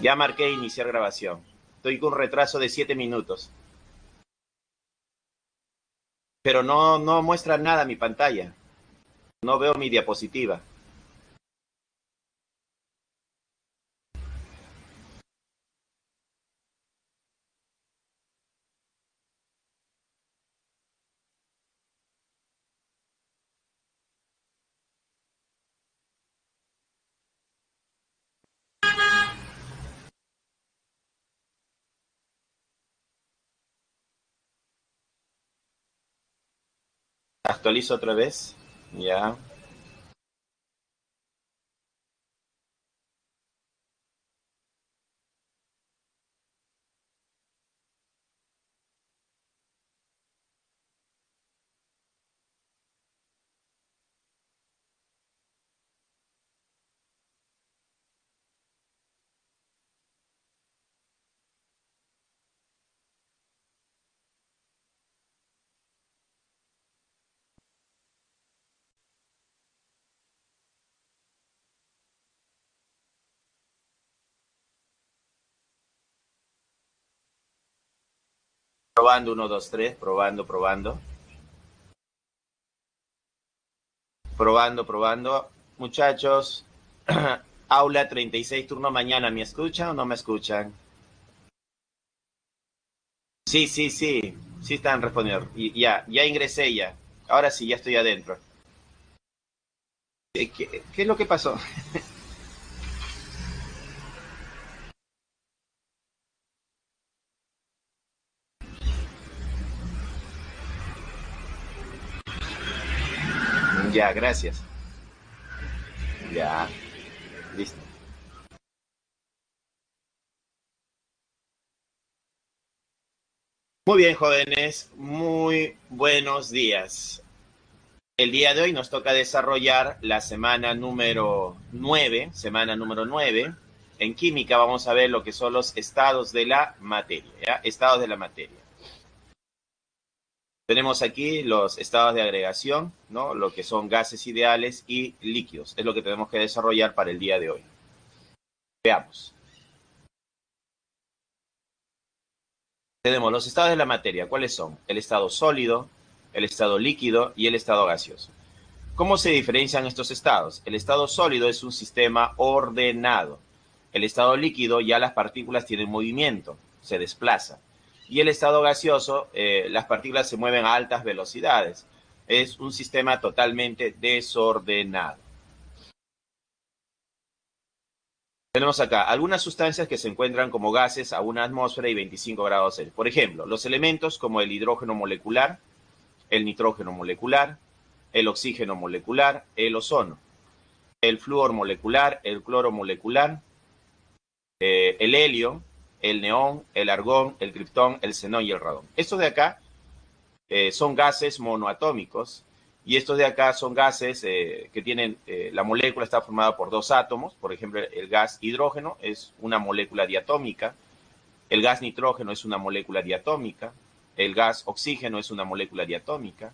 Ya marqué iniciar grabación. Estoy con un retraso de 7 minutos. Pero no muestra nada mi pantalla. No veo mi diapositiva. Actualizo otra vez. Ya. Probando, uno, 2, 3. Probando, probando. Probando, probando. Muchachos, aula 36, turno mañana. ¿Me escuchan o no me escuchan? Sí, sí, sí. Sí están respondiendo. Ya ingresé ya. Ahora sí, ya estoy adentro. ¿Qué es lo que pasó? Ya, gracias. Ya, listo. Muy bien, jóvenes, muy buenos días. El día de hoy nos toca desarrollar la semana número 9. En química vamos a ver lo que son los estados de la materia, ¿ya? Estados de la materia. Tenemos aquí los estados de agregación, ¿no? Lo que son gases ideales y líquidos. Es lo que tenemos que desarrollar para el día de hoy. Veamos. Tenemos los estados de la materia. ¿Cuáles son? El estado sólido, el estado líquido y el estado gaseoso. ¿Cómo se diferencian estos estados? El estado sólido es un sistema ordenado. El estado líquido, ya las partículas tienen movimiento, se desplazan. Y el estado gaseoso, las partículas se mueven a altas velocidades. Es un sistema totalmente desordenado. Tenemos acá algunas sustancias que se encuentran como gases a una atmósfera y 25 grados Celsius. Por ejemplo, los elementos como el hidrógeno molecular, el nitrógeno molecular, el oxígeno molecular, el ozono, el flúor molecular, el cloro molecular, el helio, el neón, el argón, el criptón, el xenón y el radón. Estos de acá son gases monoatómicos y estos de acá son gases que tienen, la molécula está formada por dos átomos. Por ejemplo, el gas hidrógeno es una molécula diatómica, el gas nitrógeno es una molécula diatómica, el gas oxígeno es una molécula diatómica,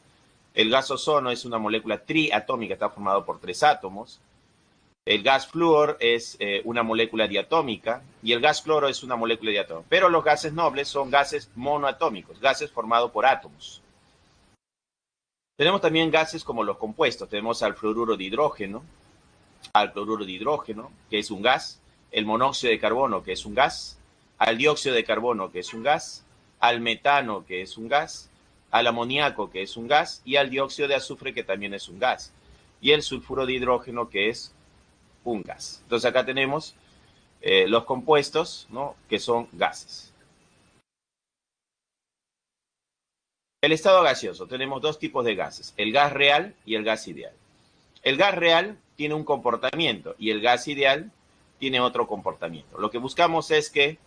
el gas ozono es una molécula triatómica, está formado por tres átomos. El gas flúor es una molécula diatómica y el gas cloro es una molécula diatómica. Pero los gases nobles son gases monoatómicos, gases formados por átomos. Tenemos también gases como los compuestos. Tenemos al fluoruro de hidrógeno, al cloruro de hidrógeno, que es un gas, el monóxido de carbono, que es un gas, al dióxido de carbono, que es un gas, al metano, que es un gas, al amoníaco, que es un gas, y al dióxido de azufre, que también es un gas, y el sulfuro de hidrógeno, que es un gas. Entonces acá tenemos los compuestos, ¿no? Que son gases. El estado gaseoso. Tenemos dos tipos de gases, el gas real y el gas ideal. El gas real tiene un comportamiento y el gas ideal tiene otro comportamiento. Lo que buscamos es que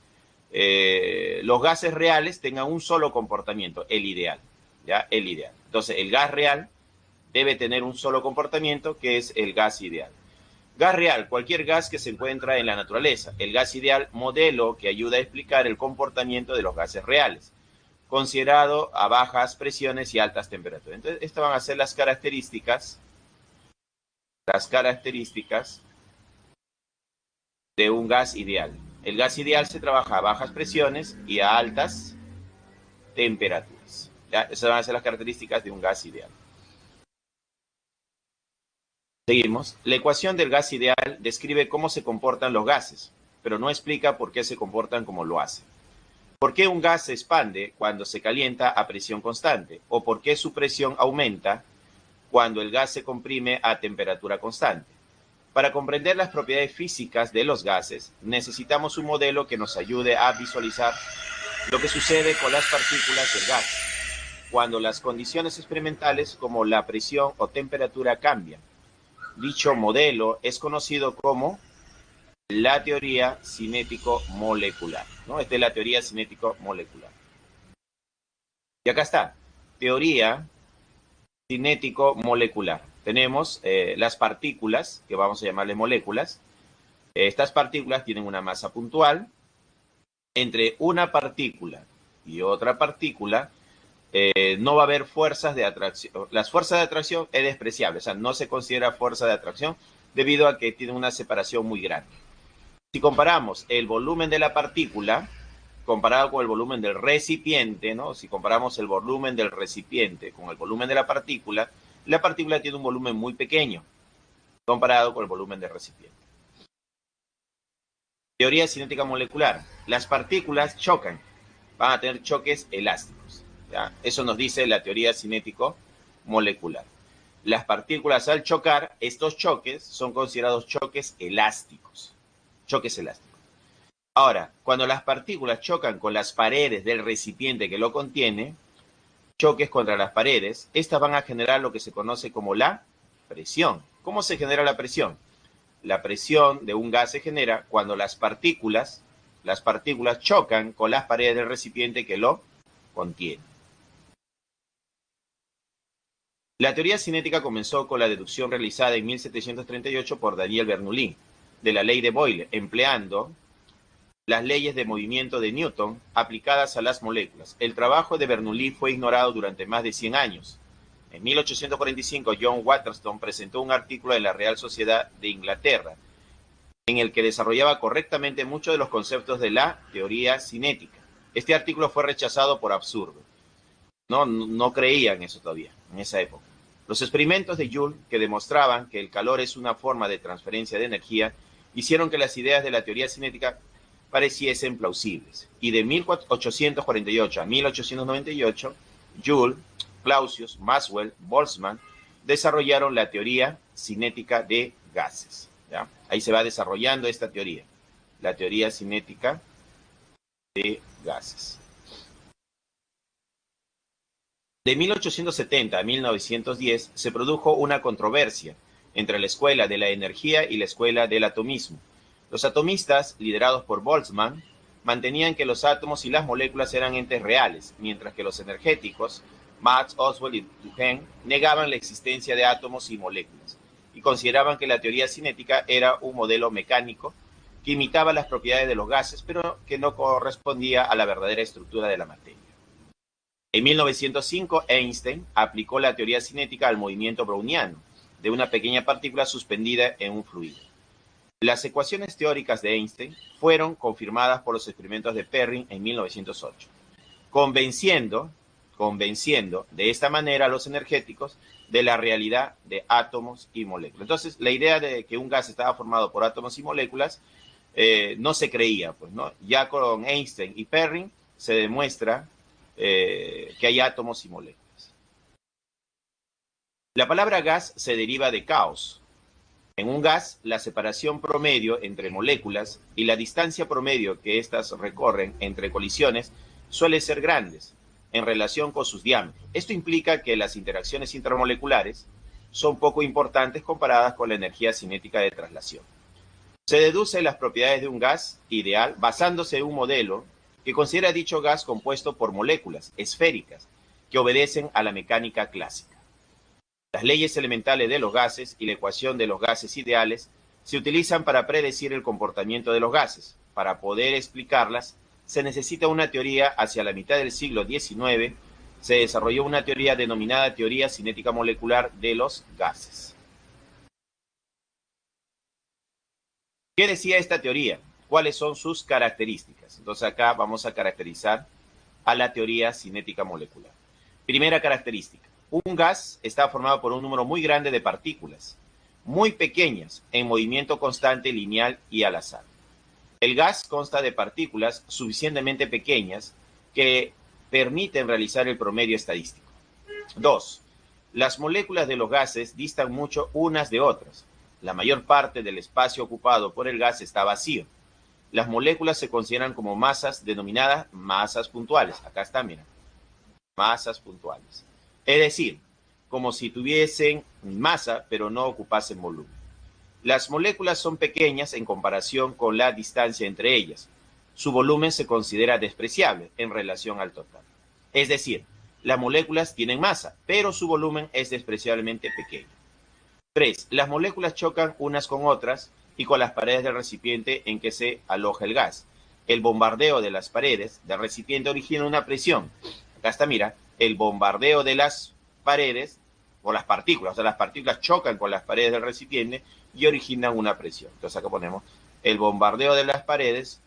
los gases reales tengan un solo comportamiento, el ideal, ¿ya? El ideal. Entonces, el gas real debe tener un solo comportamiento, que es el gas ideal. Gas real, cualquier gas que se encuentra en la naturaleza. El gas ideal, modelo que ayuda a explicar el comportamiento de los gases reales, considerado a bajas presiones y altas temperaturas. Entonces, estas van a ser las características de un gas ideal. El gas ideal se trabaja a bajas presiones y a altas temperaturas. ¿Ya? Esas van a ser las características de un gas ideal. Seguimos. La ecuación del gas ideal describe cómo se comportan los gases, pero no explica por qué se comportan como lo hacen. ¿Por qué un gas se expande cuando se calienta a presión constante? ¿O por qué su presión aumenta cuando el gas se comprime a temperatura constante? Para comprender las propiedades físicas de los gases, necesitamos un modelo que nos ayude a visualizar lo que sucede con las partículas del gas cuando las condiciones experimentales como la presión o temperatura cambian. Dicho modelo es conocido como la teoría cinético-molecular, ¿no? Esta es la teoría cinético-molecular. Y acá está, teoría cinético-molecular. Tenemos las partículas, que vamos a llamarle moléculas. Estas partículas tienen una masa puntual. Entre una partícula y otra partícula no va a haber fuerzas de atracción. Las fuerzas de atracción es despreciable, o sea, no se considera fuerza de atracción debido a que tiene una separación muy grande. Si comparamos el volumen de la partícula comparado con el volumen del recipiente, ¿no? Si comparamos el volumen del recipiente con el volumen de la partícula tiene un volumen muy pequeño comparado con el volumen del recipiente. Teoría cinética molecular. Las partículas chocan, van a tener choques elásticos. ¿Ya? Eso nos dice la teoría cinético molecular. Las partículas al chocar, estos choques son considerados choques elásticos. Choques elásticos. Ahora, cuando las partículas chocan con las paredes del recipiente que lo contiene, choques contra las paredes, estas van a generar lo que se conoce como la presión. ¿Cómo se genera la presión? La presión de un gas se genera cuando las partículas chocan con las paredes del recipiente que lo contiene. La teoría cinética comenzó con la deducción realizada en 1738 por Daniel Bernoulli de la ley de Boyle, empleando las leyes de movimiento de Newton aplicadas a las moléculas. El trabajo de Bernoulli fue ignorado durante más de 100 años. En 1845, John Waterston presentó un artículo en la Real Sociedad de Inglaterra en el que desarrollaba correctamente muchos de los conceptos de la teoría cinética. Este artículo fue rechazado por absurdo. No creían eso todavía, en esa época. Los experimentos de Joule, que demostraban que el calor es una forma de transferencia de energía, hicieron que las ideas de la teoría cinética pareciesen plausibles. Y de 1848 a 1898, Joule, Clausius, Maxwell, Boltzmann desarrollaron la teoría cinética de gases. ¿Ya? Ahí se va desarrollando esta teoría, la teoría cinética de gases. De 1870 a 1910 se produjo una controversia entre la escuela de la energía y la escuela del atomismo. Los atomistas, liderados por Boltzmann, mantenían que los átomos y las moléculas eran entes reales, mientras que los energéticos, Max, Oswald y Duhem, negaban la existencia de átomos y moléculas y consideraban que la teoría cinética era un modelo mecánico que imitaba las propiedades de los gases, pero que no correspondía a la verdadera estructura de la materia. En 1905, Einstein aplicó la teoría cinética al movimiento browniano de una pequeña partícula suspendida en un fluido. Las ecuaciones teóricas de Einstein fueron confirmadas por los experimentos de Perrin en 1908, convenciendo de esta manera a los energéticos de la realidad de átomos y moléculas. Entonces, la idea de que un gas estaba formado por átomos y moléculas no se creía, pues, ¿no? Ya con Einstein y Perrin se demuestra que hay átomos y moléculas. La palabra gas se deriva de caos. En un gas, la separación promedio entre moléculas y la distancia promedio que éstas recorren entre colisiones suele ser grandes en relación con sus diámetros. Esto implica que las interacciones intermoleculares son poco importantes comparadas con la energía cinética de traslación. Se deduce las propiedades de un gas ideal basándose en un modelo que considera dicho gas compuesto por moléculas esféricas que obedecen a la mecánica clásica. Las leyes elementales de los gases y la ecuación de los gases ideales se utilizan para predecir el comportamiento de los gases. Para poder explicarlas, se necesita una teoría. Hacia la mitad del siglo XIX se desarrolló una teoría denominada teoría cinética molecular de los gases. ¿Qué decía esta teoría? cuáles son sus características. Entonces acá vamos a caracterizar a la teoría cinética molecular. Primera característica. Un gas está formado por un número muy grande de partículas, muy pequeñas, en movimiento constante, lineal y al azar. El gas consta de partículas suficientemente pequeñas que permiten realizar el promedio estadístico. 2. Las moléculas de los gases distan mucho unas de otras. La mayor parte del espacio ocupado por el gas está vacío. Las moléculas se consideran como masas denominadas masas puntuales. Acá está, mira. Masas puntuales. Es decir, como si tuviesen masa, pero no ocupasen volumen. Las moléculas son pequeñas en comparación con la distancia entre ellas. Su volumen se considera despreciable en relación al total. Es decir, las moléculas tienen masa, pero su volumen es despreciablemente pequeño. 3. Las moléculas chocan unas con otras y con las paredes del recipiente en que se aloja el gas. El bombardeo de las paredes del recipiente origina una presión. Acá está, mira, el bombardeo de las paredes o las partículas. O sea, las partículas chocan con las paredes del recipiente y originan una presión. Entonces acá ponemos el bombardeo de las paredes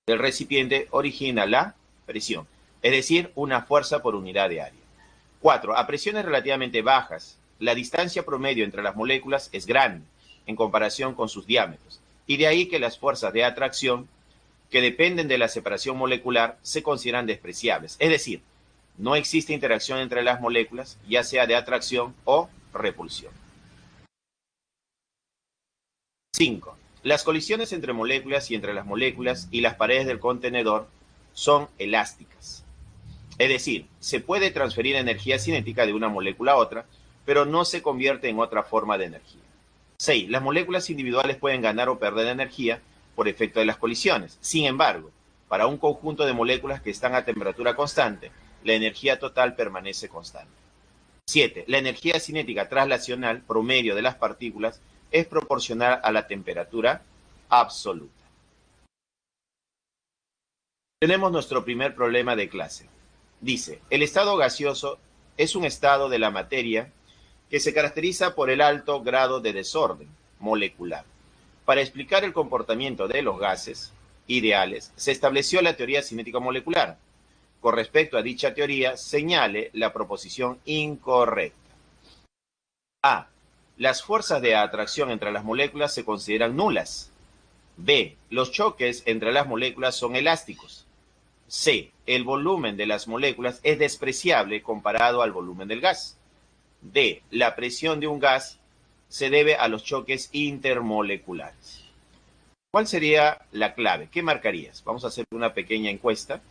del recipiente origina la presión, es decir, una fuerza por unidad de área. 4. A presiones relativamente bajas, la distancia promedio entre las moléculas es grande en comparación con sus diámetros, y de ahí que las fuerzas de atracción que dependen de la separación molecular se consideran despreciables. Es decir, no existe interacción entre las moléculas, ya sea de atracción o repulsión. 5. Las colisiones entre moléculas y entre las moléculas y las paredes del contenedor son elásticas. Es decir, se puede transferir energía cinética de una molécula a otra, pero no se convierte en otra forma de energía. 6. Las moléculas individuales pueden ganar o perder energía por efecto de las colisiones. Sin embargo, para un conjunto de moléculas que están a temperatura constante, la energía total permanece constante. 7. La energía cinética traslacional promedio de las partículas es proporcional a la temperatura absoluta. Tenemos nuestro primer problema de clase. Dice, el estado gaseoso es un estado de la materia que se caracteriza por el alto grado de desorden molecular. Para explicar el comportamiento de los gases ideales, se estableció la teoría cinética molecular. Con respecto a dicha teoría, señale la proposición incorrecta. A. Las fuerzas de atracción entre las moléculas se consideran nulas. B. Los choques entre las moléculas son elásticos. C. El volumen de las moléculas es despreciable comparado al volumen del gas. D. La presión de un gas se debe a los choques intermoleculares. ¿Cuál sería la clave? ¿Qué marcarías? Vamos a hacer una pequeña encuesta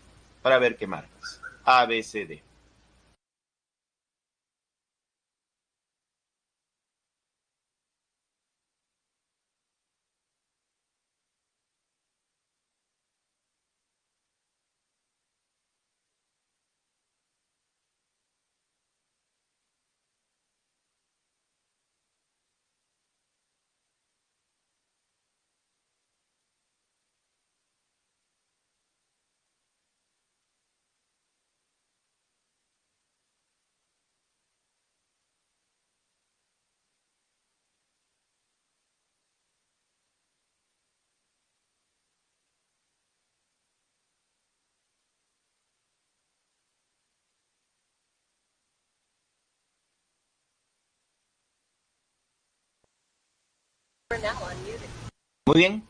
para ver qué marcas. A, B, C, D. Muy bien.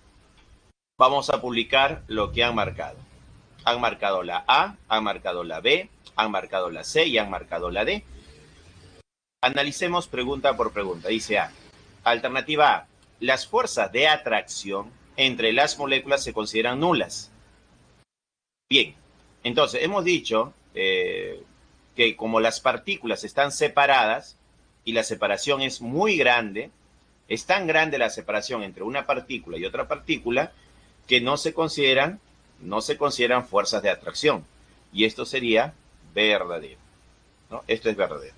Vamos a publicar lo que han marcado. Han marcado la A, han marcado la B, han marcado la C y han marcado la D. Analicemos pregunta por pregunta. Dice A. Alternativa A. Las fuerzas de atracción entre las moléculas se consideran nulas. Bien. Entonces, hemos dicho que como las partículas están separadas y la separación es muy grande, es tan grande la separación entre una partícula y otra partícula que no se consideran fuerzas de atracción. Y esto sería verdadero, ¿no? Esto es verdadero.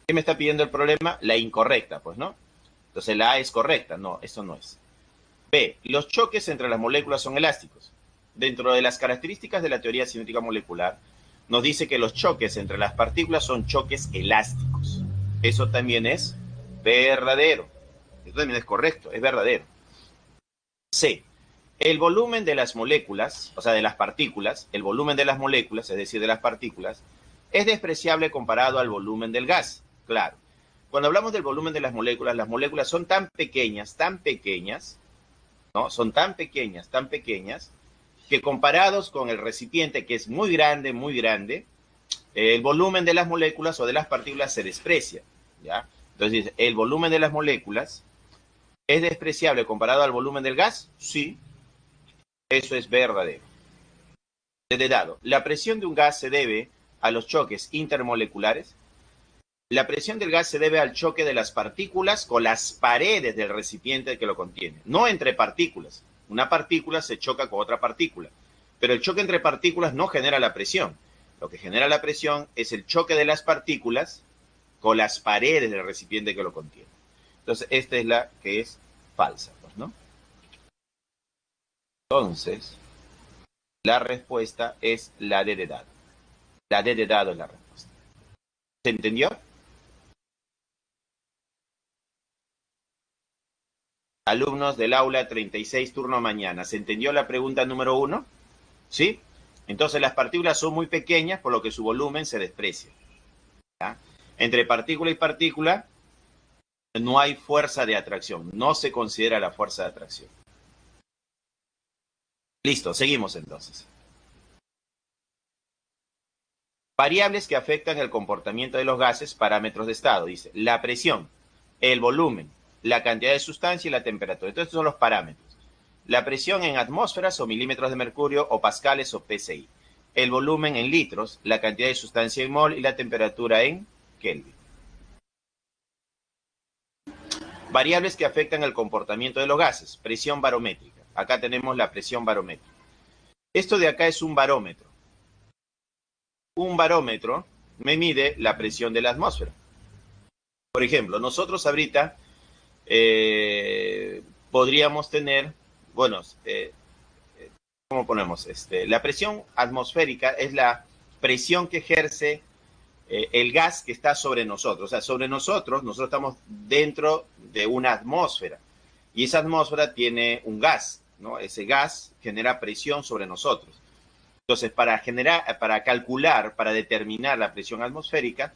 ¿Qué me está pidiendo el problema? La incorrecta, pues, ¿no? Entonces la A es correcta. No, esto no es. B. Los choques entre las moléculas son elásticos. Dentro de las características de la teoría cinética molecular, nos dice que los choques entre las partículas son choques elásticos. Eso también es verdadero. Esto también es correcto, es verdadero. C. El volumen de las moléculas, o sea, de las partículas, el volumen de las moléculas, es decir, de las partículas, es despreciable comparado al volumen del gas. Claro. Cuando hablamos del volumen de las moléculas son tan pequeñas, ¿no? Son tan pequeñas, que comparados con el recipiente, que es muy grande, el volumen de las moléculas o de las partículas se desprecia, ¿ya? Entonces, ¿el volumen de las moléculas es despreciable comparado al volumen del gas? Sí, eso es verdadero. Desde dado, la presión de un gas se debe a los choques intermoleculares. La presión del gas se debe al choque de las partículas con las paredes del recipiente que lo contiene, no entre partículas. Una partícula se choca con otra partícula, pero el choque entre partículas no genera la presión. Lo que genera la presión es el choque de las partículas con las paredes del recipiente que lo contiene. Entonces, esta es la que es falsa, pues, ¿no? Entonces, la respuesta es la D de dado. La D de dado es la respuesta. ¿Se entendió? Alumnos del aula 36, turno mañana. ¿Se entendió la pregunta número 1? ¿Sí? Entonces las partículas son muy pequeñas, por lo que su volumen se desprecia. ¿Ya? Entre partícula y partícula no hay fuerza de atracción. No se considera la fuerza de atracción. Listo, seguimos entonces. Variables que afectan el comportamiento de los gases, parámetros de estado. Dice, la presión, el volumen, la cantidad de sustancia y la temperatura. Entonces, estos son los parámetros. La presión en atmósferas o milímetros de mercurio o pascales o PSI. El volumen en litros, la cantidad de sustancia en mol y la temperatura en Kelvin. Variables que afectan el comportamiento de los gases. Presión barométrica. Acá tenemos la presión barométrica. Esto de acá es un barómetro. Un barómetro me mide la presión de la atmósfera. Por ejemplo, nosotros ahorita podríamos tener, bueno, ¿cómo ponemos? La presión atmosférica es la presión que ejerce el gas que está sobre nosotros. O sea, sobre nosotros estamos dentro de una atmósfera y esa atmósfera tiene un gas, ¿no? Ese gas genera presión sobre nosotros. Entonces, para calcular, para determinar la presión atmosférica,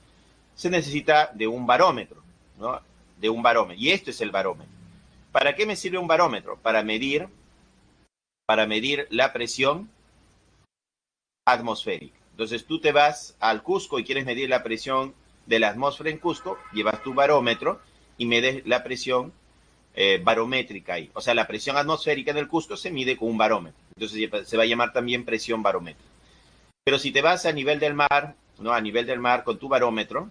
se necesita de un barómetro, ¿no? De un barómetro. Y esto es el barómetro. ¿Para qué me sirve un barómetro? Para medir la presión atmosférica. Entonces, tú te vas al Cusco y quieres medir la presión de la atmósfera en Cusco, llevas tu barómetro y mides la presión barométrica ahí. O sea, la presión atmosférica en el Cusco se mide con un barómetro. Entonces se va a llamar también presión barométrica. Pero si te vas a nivel del mar, ¿no? A nivel del mar con tu barómetro,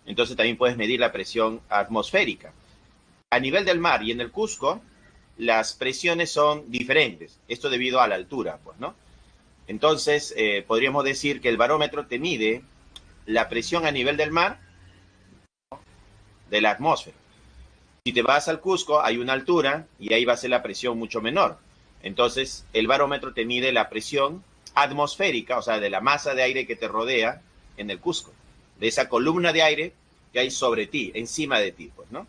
entonces también puedes medir la presión atmosférica. A nivel del mar y en el Cusco, las presiones son diferentes. Esto debido a la altura, pues, ¿no? Entonces, podríamos decir que el barómetro te mide la presión a nivel del mar, ¿no? De la atmósfera. Si te vas al Cusco, hay una altura y ahí va a ser la presión mucho menor. Entonces, el barómetro te mide la presión atmosférica, o sea, de la masa de aire que te rodea en el Cusco, de esa columna de aire que hay sobre ti, encima de ti, pues, ¿no?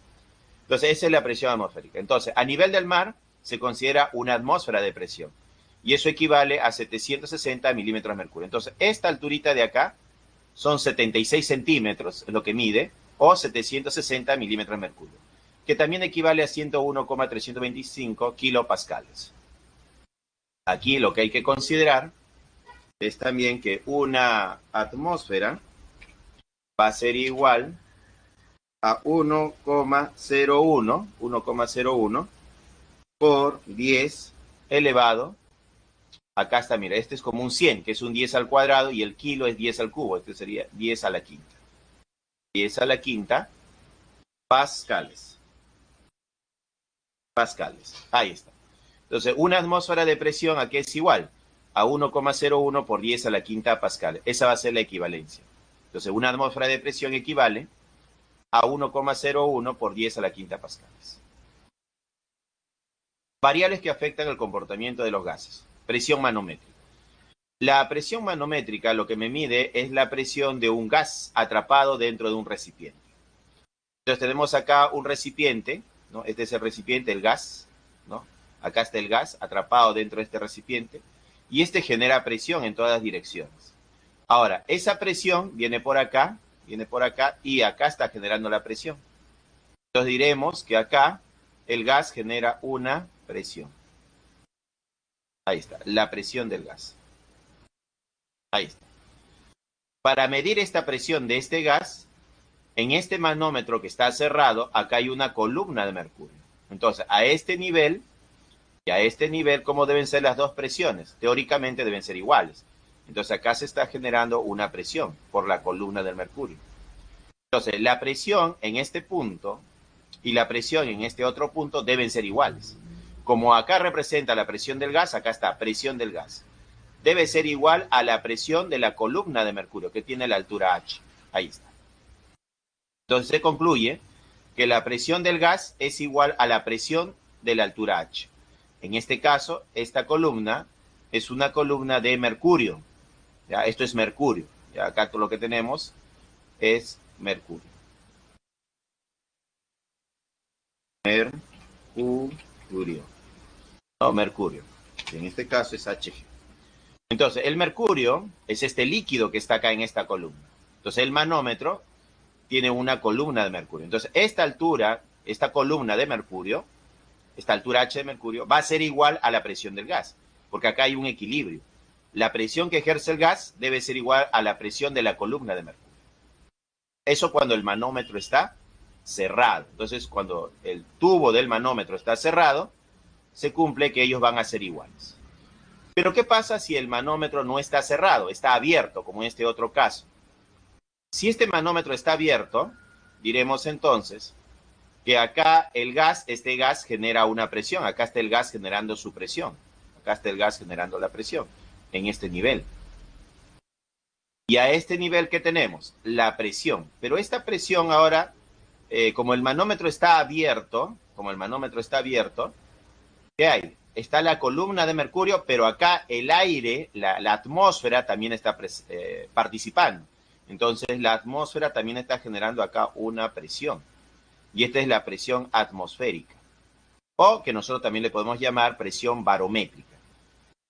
Entonces, esa es la presión atmosférica. Entonces, a nivel del mar se considera una atmósfera de presión y eso equivale a 760 milímetros de mercurio. Entonces, esta alturita de acá son 76 centímetros, es lo que mide, o 760 milímetros de mercurio, que también equivale a 101,325 kilopascales. Aquí lo que hay que considerar es también que una atmósfera va a ser igual a 1,01 por 10 elevado. Acá está, mira, este es como un 100, que es un 10 al cuadrado, y el kilo es 10 al cubo. Este sería 10 a la quinta. 10 a la quinta pascales. Ahí está. Entonces, una atmósfera de presión aquí es igual a 1,01 por 10 a la quinta pascal. Esa va a ser la equivalencia. Entonces, una atmósfera de presión equivale a 1,01 por 10 a la quinta pascales. Variables que afectan el comportamiento de los gases. Presión manométrica. La presión manométrica lo que me mide es la presión de un gas atrapado dentro de un recipiente. Entonces tenemos acá un recipiente, ¿no? Este es el recipiente, el gas, ¿no? Acá está el gas atrapado dentro de este recipiente y este genera presión en todas las direcciones. Ahora, esa presión viene por acá y acá está generando la presión. Entonces diremos que acá el gas genera una presión. Ahí está, la presión del gas. Ahí está. Para medir esta presión de este gas, en este manómetro que está cerrado, acá hay una columna de mercurio. Entonces, a este nivel y a este nivel, ¿cómo deben ser las dos presiones? Teóricamente deben ser iguales. Entonces, acá se está generando una presión por la columna del mercurio. Entonces, la presión en este punto y la presión en este otro punto deben ser iguales. Como acá representa la presión del gas, acá está presión del gas. Debe ser igual a la presión de la columna de mercurio, que tiene la altura H. Ahí está. Entonces se concluye que la presión del gas es igual a la presión de la altura H. En este caso, esta columna es una columna de mercurio. ¿Ya? Esto es mercurio. ¿Ya? Acá lo que tenemos es mercurio. Mercurio. No, mercurio. En este caso es Hg. Entonces, el mercurio es este líquido que está acá en esta columna. Entonces, el manómetro tiene una columna de mercurio. Entonces, esta altura, esta columna de mercurio, esta altura H de mercurio, va a ser igual a la presión del gas, porque acá hay un equilibrio. La presión que ejerce el gas debe ser igual a la presión de la columna de mercurio. Eso cuando el manómetro está cerrado. Entonces, cuando el tubo del manómetro está cerrado, se cumple que ellos van a ser iguales. Pero ¿qué pasa si el manómetro no está cerrado, está abierto, como en este otro caso? Si este manómetro está abierto, diremos entonces que acá el gas, este gas genera una presión, acá está el gas generando su presión, acá está el gas generando la presión, en este nivel. Y a este nivel, ¿qué tenemos? La presión. Pero esta presión ahora, como el manómetro está abierto, ¿qué hay? Está la columna de mercurio, pero acá el aire, la atmósfera también está participando. Entonces la atmósfera también está generando acá una presión. Y esta es la presión atmosférica. O que nosotros también le podemos llamar presión barométrica.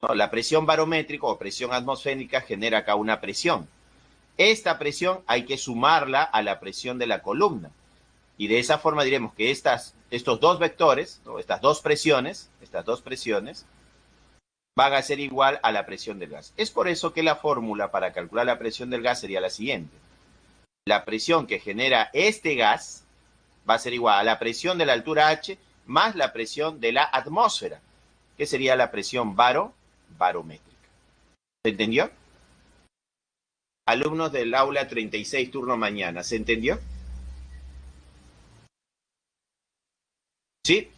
¿No? La presión barométrica o presión atmosférica genera acá una presión. Esta presión hay que sumarla a la presión de la columna. Y de esa forma diremos que estos dos vectores, ¿no? estas dos presiones, van a ser igual a la presión del gas. Es por eso que la fórmula para calcular la presión del gas sería la siguiente. La presión que genera este gas va a ser igual a la presión de la altura H más la presión de la atmósfera, que sería la presión barométrica. ¿Se entendió? Alumnos del aula 36, turno mañana, ¿se entendió? ¿Sí?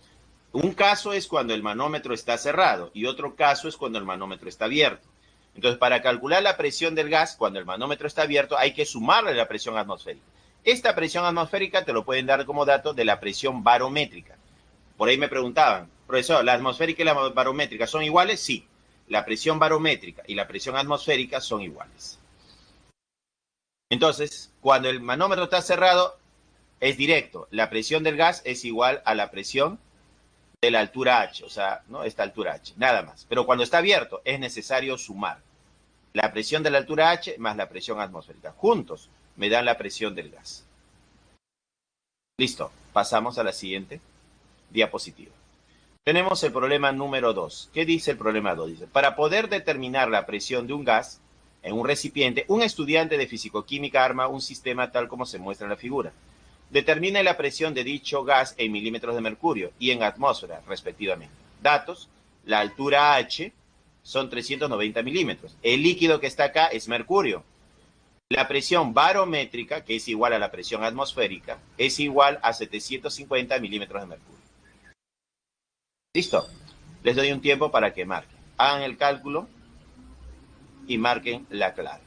Un caso es cuando el manómetro está cerrado y otro caso es cuando el manómetro está abierto. Entonces, para calcular la presión del gas, cuando el manómetro está abierto, hay que sumarle la presión atmosférica. Esta presión atmosférica te lo pueden dar como dato de la presión barométrica. Por ahí me preguntaban, profesor, ¿la atmosférica y la barométrica son iguales? Sí. La presión barométrica y la presión atmosférica son iguales. Entonces, cuando el manómetro está cerrado, es directo. La presión del gas es igual a la presión de la altura H, o sea, ¿no? Esta altura H, nada más. Pero cuando está abierto, es necesario sumar la presión de la altura H más la presión atmosférica. Juntos me dan la presión del gas. Listo, pasamos a la siguiente diapositiva. Tenemos el problema número 2. ¿Qué dice el problema 2? Dice, para poder determinar la presión de un gas en un recipiente, un estudiante de fisicoquímica arma un sistema tal como se muestra en la figura. Determine la presión de dicho gas en milímetros de mercurio y en atmósfera, respectivamente. Datos, la altura H son 390 milímetros. El líquido que está acá es mercurio. La presión barométrica, que es igual a la presión atmosférica, es igual a 750 milímetros de mercurio. Listo. Les doy un tiempo para que marquen. Hagan el cálculo y marquen la clave.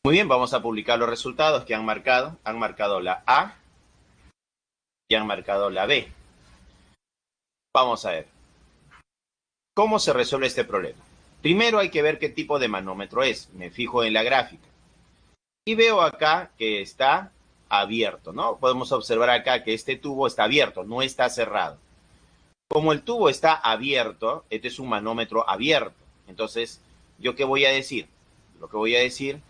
Muy bien, vamos a publicar los resultados que han marcado. Han marcado la A y han marcado la B. Vamos a ver. ¿Cómo se resuelve este problema? Primero hay que ver qué tipo de manómetro es. Me fijo en la gráfica. Y veo acá que está abierto, ¿no? Podemos observar acá que este tubo está abierto, no está cerrado. Como el tubo está abierto, este es un manómetro abierto. Entonces, ¿yo qué voy a decir? Lo que voy a decir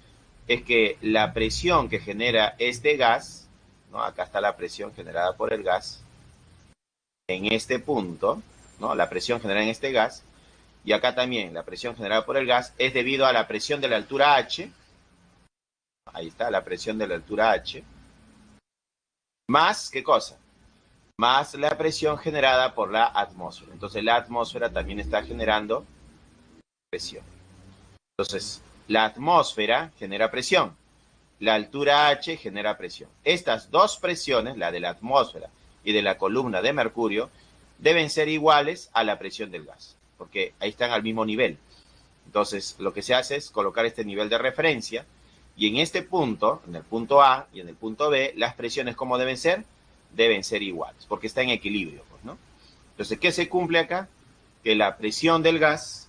es que la presión que genera este gas, ¿no? Acá está la presión generada por el gas, en este punto, ¿no? La presión generada en este gas, y acá también la presión generada por el gas es debido a la presión de la altura H, ahí está la presión de la altura H, más, ¿qué cosa? Más la presión generada por la atmósfera. Entonces la atmósfera también está generando presión. Entonces, la atmósfera genera presión, la altura H genera presión. Estas dos presiones, la de la atmósfera y de la columna de mercurio, deben ser iguales a la presión del gas, porque ahí están al mismo nivel. Entonces, lo que se hace es colocar este nivel de referencia y en este punto, en el punto A y en el punto B, las presiones, ¿cómo deben ser? Deben ser iguales, porque está en equilibrio, pues, ¿no? Entonces, ¿qué se cumple acá? Que la presión del gas,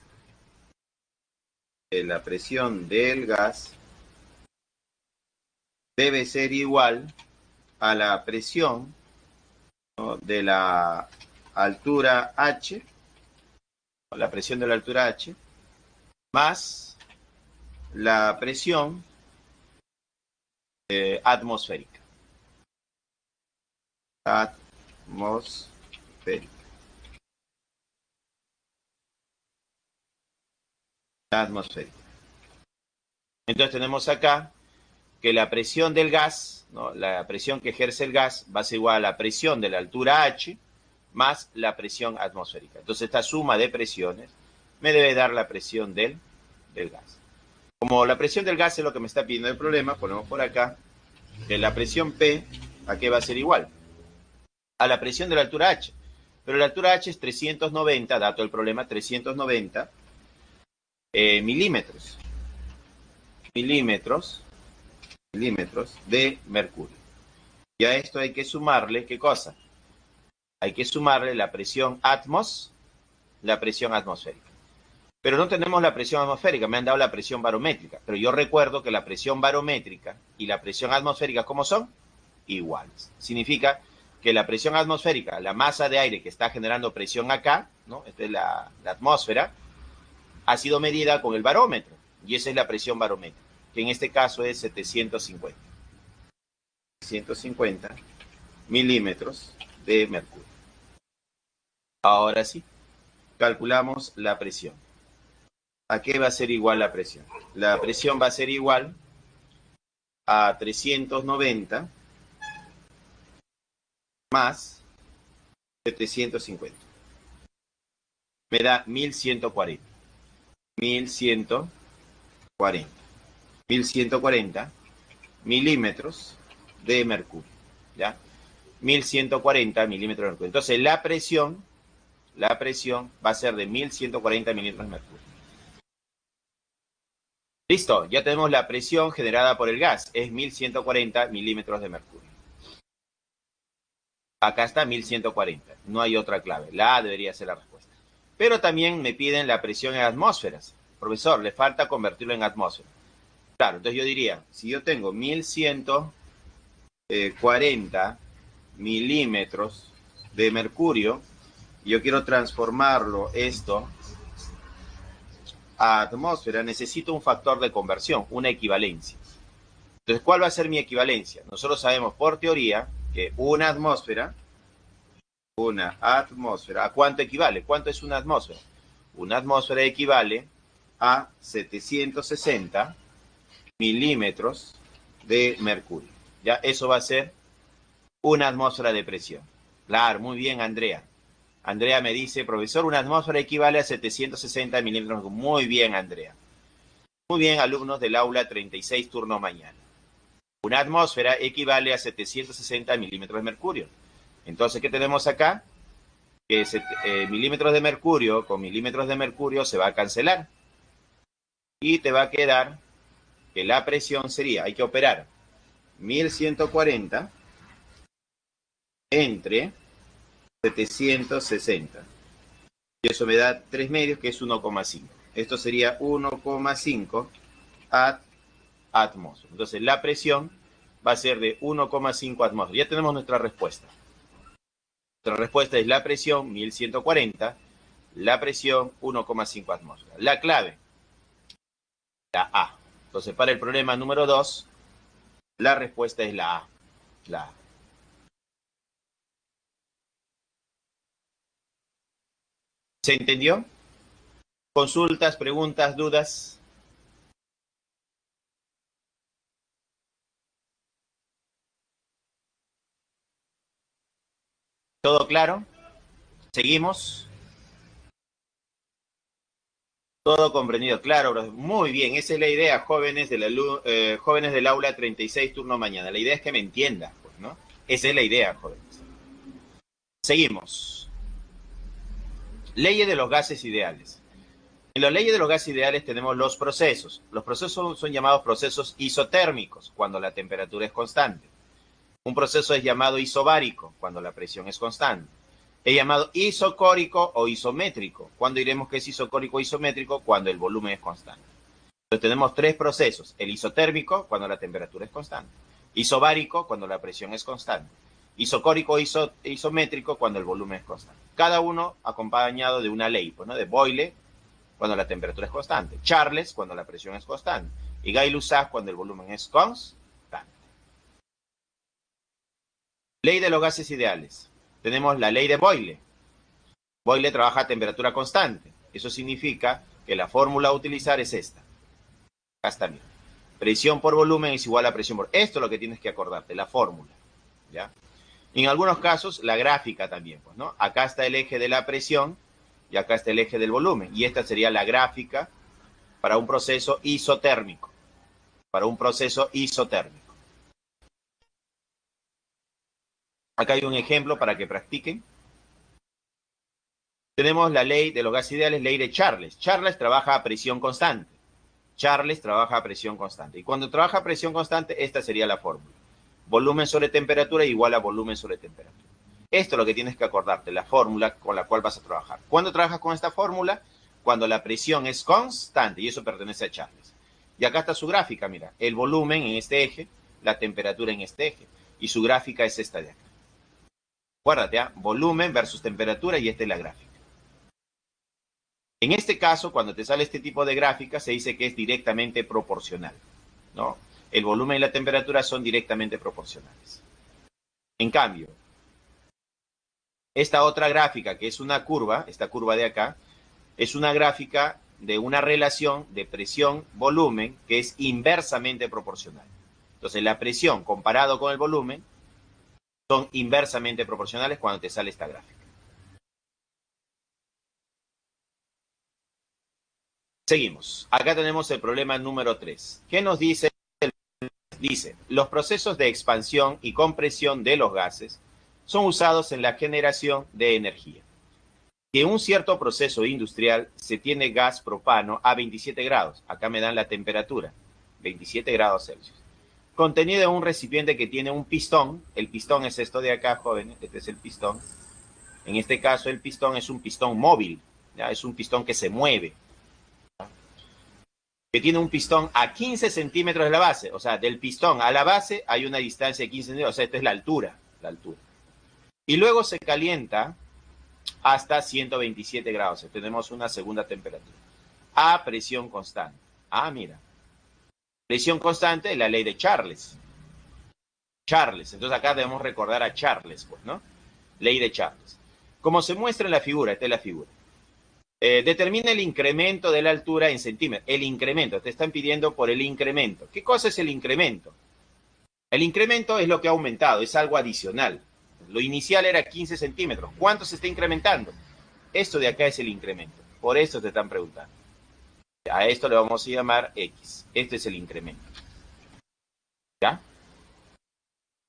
debe ser igual a la presión, ¿no? De la altura H, la presión de la altura H, más la presión atmosférica. Atmosférica. Atmosférica. Entonces tenemos acá que la presión del gas, ¿no? La presión que ejerce el gas va a ser igual a la presión de la altura H más la presión atmosférica. Entonces esta suma de presiones me debe dar la presión del gas. Como la presión del gas es lo que me está pidiendo el problema, ponemos por acá que la presión P, ¿a qué va a ser igual? A la presión de la altura H. Pero la altura H es 390, dato del problema, 390 milímetros. Milímetros de mercurio. Y a esto hay que sumarle, ¿qué cosa? Hay que sumarle la presión atmosférica. Pero no tenemos la presión atmosférica, me han dado la presión barométrica. Pero yo recuerdo que la presión barométrica y la presión atmosférica, ¿cómo son? Iguales. Significa que la presión atmosférica, la masa de aire que está generando presión acá, ¿no? Esta es la atmósfera, ha sido medida con el barómetro. Y esa es la presión barométrica, que en este caso es 750. 750 milímetros de mercurio. Ahora sí, calculamos la presión. ¿A qué va a ser igual la presión? La presión va a ser igual a 390 más 750. Me da 1140. 1140. 1140 milímetros de mercurio. ¿Ya? 1140 milímetros de mercurio. Entonces la presión va a ser de 1140 milímetros de mercurio. Listo, ya tenemos la presión generada por el gas, es 1140 milímetros de mercurio. Acá está 1140, no hay otra clave, la A debería ser la respuesta. Pero también me piden la presión en atmósferas. Profesor, le falta convertirlo en atmósfera. Claro, entonces yo diría, si yo tengo 1140 milímetros de mercurio, y yo quiero transformarlo esto a atmósfera, necesito un factor de conversión, una equivalencia. Entonces, ¿cuál va a ser mi equivalencia? Nosotros sabemos por teoría que una atmósfera, ¿a cuánto equivale? ¿Cuánto es una atmósfera? Una atmósfera equivale a 760 milímetros de mercurio. Ya, eso va a ser una atmósfera de presión. Claro, muy bien, Andrea. Andrea me dice, profesor, una atmósfera equivale a 760 milímetros. Muy bien, Andrea. Muy bien, alumnos del aula 36, turno mañana. Una atmósfera equivale a 760 milímetros de mercurio. Entonces, ¿qué tenemos acá? Que milímetros de mercurio con milímetros de mercurio se va a cancelar. Y te va a quedar que la presión sería, hay que operar 1140 entre 760. Y eso me da 3 medios, que es 1,5. Esto sería 1,5 atmósferas. Entonces la presión va a ser de 1,5 atmósferas. Ya tenemos nuestra respuesta. Nuestra respuesta es la presión 1140, la presión 1,5 atmósferas. La clave, la A. Entonces para el problema número 2, la respuesta es la A. La A. ¿Se entendió? ¿Consultas, preguntas, dudas? ¿Todo claro? ¿Seguimos? Todo comprendido, claro, bro. Muy bien, esa es la idea, jóvenes, jóvenes del aula 36, turno mañana. La idea es que me entiendan, pues, ¿no? Esa es la idea, jóvenes. Seguimos. Leyes de los gases ideales. En las leyes de los gases ideales tenemos los procesos. Los procesos son llamados procesos isotérmicos, cuando la temperatura es constante. Un proceso es llamado isobárico, cuando la presión es constante. Es llamado isocórico o isométrico. ¿Cuándo diremos que es isocórico o isométrico? Cuando el volumen es constante. Entonces tenemos 3 procesos. El isotérmico, cuando la temperatura es constante. Isobárico, cuando la presión es constante. Isocórico o isométrico, cuando el volumen es constante. Cada uno acompañado de una ley, pues, ¿no? De Boyle, cuando la temperatura es constante. Charles, cuando la presión es constante. Y Gay-Lussac, cuando el volumen es constante. Ley de los gases ideales. Tenemos la ley de Boyle. Boyle trabaja a temperatura constante. Eso significa que la fórmula a utilizar es esta. Acá está bien. Presión por volumen es igual a presión por... Esto es lo que tienes que acordarte, la fórmula. ¿Ya? En algunos casos, la gráfica también, pues, ¿no? Acá está el eje de la presión y acá está el eje del volumen. Y esta sería la gráfica para un proceso isotérmico. Para un proceso isotérmico. Acá hay un ejemplo para que practiquen. Tenemos la ley de los gases ideales, ley de Charles. Charles trabaja a presión constante. Charles trabaja a presión constante. Y cuando trabaja a presión constante, esta sería la fórmula. Volumen sobre temperatura igual a volumen sobre temperatura. Esto es lo que tienes que acordarte, la fórmula con la cual vas a trabajar. ¿Cuándo trabajas con esta fórmula? Cuando la presión es constante, y eso pertenece a Charles. Y acá está su gráfica, mira. El volumen en este eje, la temperatura en este eje. Y su gráfica es esta de acá. Acuérdate, ¿eh? Volumen versus temperatura, y esta es la gráfica. En este caso, cuando te sale este tipo de gráfica, se dice que es directamente proporcional, ¿no? El volumen y la temperatura son directamente proporcionales. En cambio, esta otra gráfica, que es una curva, esta curva de acá, es una gráfica de una relación de presión-volumen que es inversamente proporcional. Entonces, la presión comparado con el volumen son inversamente proporcionales cuando te sale esta gráfica. Seguimos. Acá tenemos el problema número 3. ¿Qué nos dice? Dice, los procesos de expansión y compresión de los gases son usados en la generación de energía. Si en un cierto proceso industrial se tiene gas propano a 27 grados, acá me dan la temperatura, 27 grados Celsius, contenido en un recipiente que tiene un pistón, el pistón es esto de acá, jóvenes, este es el pistón. En este caso el pistón es un pistón móvil, ¿ya? Es un pistón que se mueve, que tiene un pistón a 15 centímetros de la base, o sea, del pistón a la base hay una distancia de 15 centímetros, o sea, esta es la altura. Y luego se calienta hasta 127 grados, tenemos una segunda temperatura, a presión constante. Ah, mira, presión constante es la ley de Charles. Charles, entonces acá debemos recordar a Charles, pues, ¿no? Ley de Charles. Como se muestra en la figura, esta es la figura. Determina el incremento de la altura en centímetros. El incremento, te están pidiendo por el incremento. ¿Qué cosa es el incremento? El incremento es lo que ha aumentado, es algo adicional. Lo inicial era 15 centímetros. ¿Cuánto se está incrementando? Esto de acá es el incremento. Por eso te están preguntando. A esto le vamos a llamar X. Este es el incremento. ¿Ya?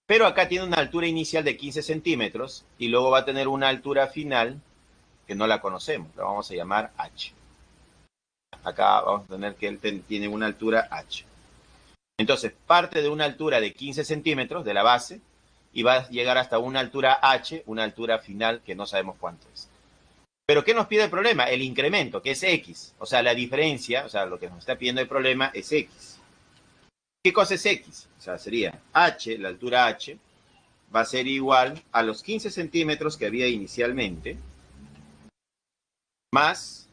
Pero acá tiene una altura inicial de 15 centímetros y luego va a tener una altura final que no la conocemos, la vamos a llamar H. Acá vamos a tener que él tiene una altura H. Entonces, parte de una altura de 15 centímetros de la base y va a llegar hasta una altura H, una altura final que no sabemos cuánto es. Pero ¿qué nos pide el problema? El incremento, que es X. O sea, la diferencia, o sea, lo que nos está pidiendo el problema es X. ¿Qué cosa es X? O sea, sería H, la altura H, va a ser igual a los 15 centímetros que había inicialmente, más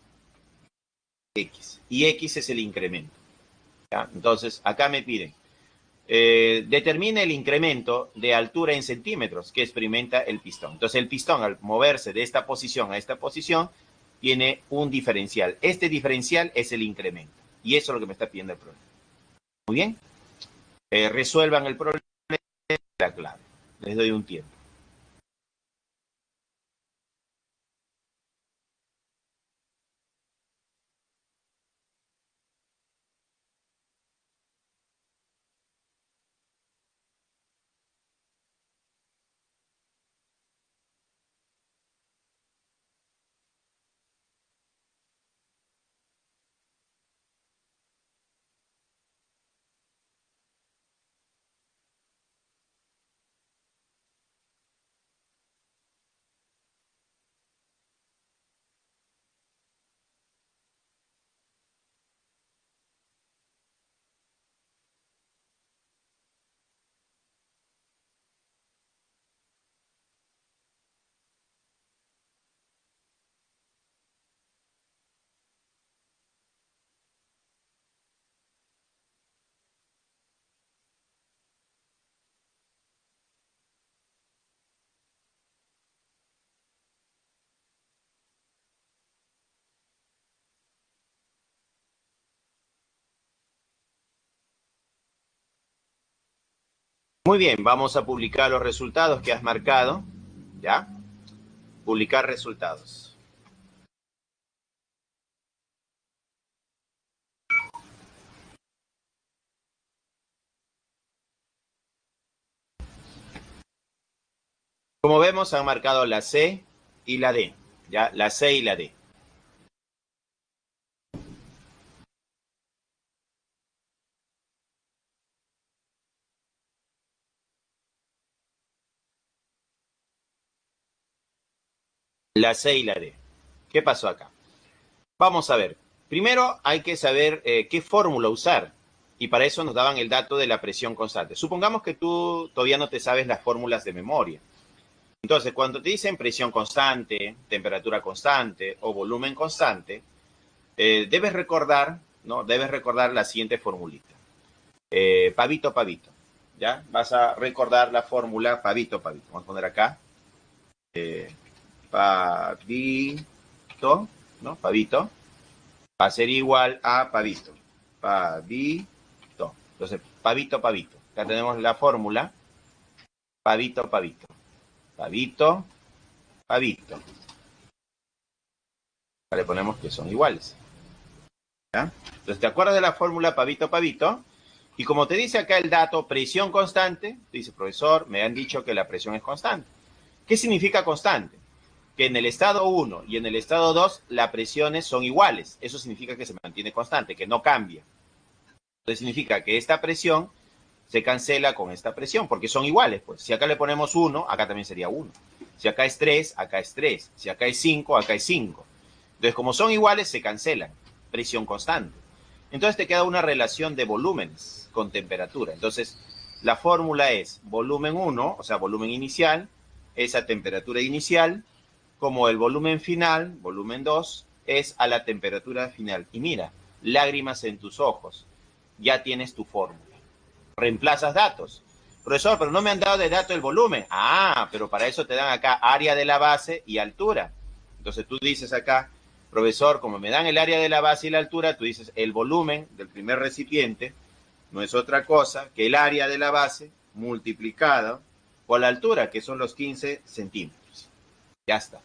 X. Y X es el incremento. ¿Ya? Entonces, acá me piden, determine el incremento de altura en centímetros que experimenta el pistón. Entonces, el pistón, al moverse de esta posición a esta posición, tiene un diferencial. Este diferencial es el incremento. Y eso es lo que me está pidiendo el problema. Muy bien. Resuelvan el problema de la clave. Les doy un tiempo. Muy bien, vamos a publicar los resultados que has marcado. ¿Ya? Publicar resultados. Como vemos, han marcado la C y la D. ¿Ya? La C y la D. La C y la D. ¿Qué pasó acá? Vamos a ver. Primero hay que saber qué fórmula usar. Y para eso nos daban el dato de la presión constante. Supongamos que tú todavía no te sabes las fórmulas de memoria. Entonces, cuando te dicen presión constante, temperatura constante o volumen constante, debes recordar, ¿no? Debes recordar la siguiente formulita. Pavito, pavito. ¿Ya? Vas a recordar la fórmula pavito, pavito. Vamos a poner acá. Pavito, ¿no? Pavito. Va a ser igual a pavito. Pavito. Entonces, pavito, pavito. Acá tenemos la fórmula. Pavito, pavito. Pavito, pavito. Acá le ponemos que son iguales. ¿Ya? Entonces, ¿te acuerdas de la fórmula pavito, pavito? Y como te dice acá el dato, presión constante, te dice, profesor, me han dicho que la presión es constante. ¿Qué significa constante? Que en el estado 1 y en el estado 2 las presiones son iguales. Eso significa que se mantiene constante, que no cambia. Entonces significa que esta presión se cancela con esta presión, porque son iguales. Pues si acá le ponemos 1, acá también sería 1. Si acá es 3, acá es 3. Si acá es 5, acá es 5. Entonces, como son iguales, se cancelan. Presión constante. Entonces te queda una relación de volúmenes con temperatura. Entonces, la fórmula es volumen 1, o sea, volumen inicial, esa temperatura inicial, como el volumen final, volumen 2, es a la temperatura final. Y mira, lágrimas en tus ojos, ya tienes tu fórmula. Reemplazas datos. Profesor, pero no me han dado de dato el volumen. Ah, pero para eso te dan acá área de la base y altura. Entonces tú dices acá, profesor, como me dan el área de la base y la altura, tú dices el volumen del primer recipiente no es otra cosa que el área de la base multiplicado por la altura, que son los 15 centímetros. Ya está.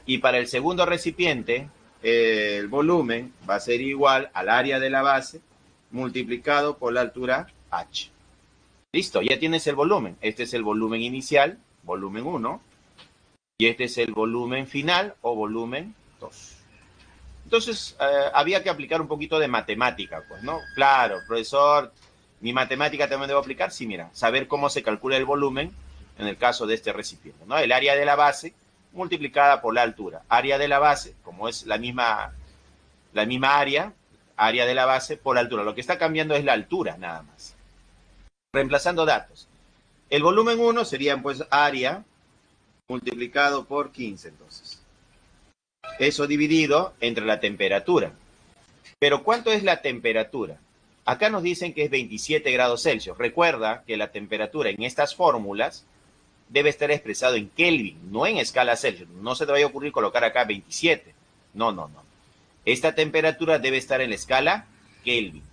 Y para el segundo recipiente, el volumen va a ser igual al área de la base multiplicado por la altura H. Listo, ya tienes el volumen. Este es el volumen inicial, volumen 1, y este es el volumen final o volumen 2. Entonces, había que aplicar un poquito de matemática, pues, ¿no? Claro, profesor, ¿Mi matemática también debo aplicar? Sí, mira, saber cómo se calcula el volumen en el caso de este recipiente, ¿no? El área de la base multiplicada por la altura. Área de la base, como es la misma área de la base por la altura. Lo que está cambiando es la altura, nada más. Reemplazando datos. El volumen 1 sería, pues, área multiplicado por 15, entonces. Eso dividido entre la temperatura. Pero, ¿cuánto es la temperatura? Acá nos dicen que es 27 grados Celsius. Recuerda que la temperatura en estas fórmulas debe estar expresado en Kelvin, no en escala Celsius. No se te vaya a ocurrir colocar acá 27. No, no, no. Esta temperatura debe estar en la escala Kelvin.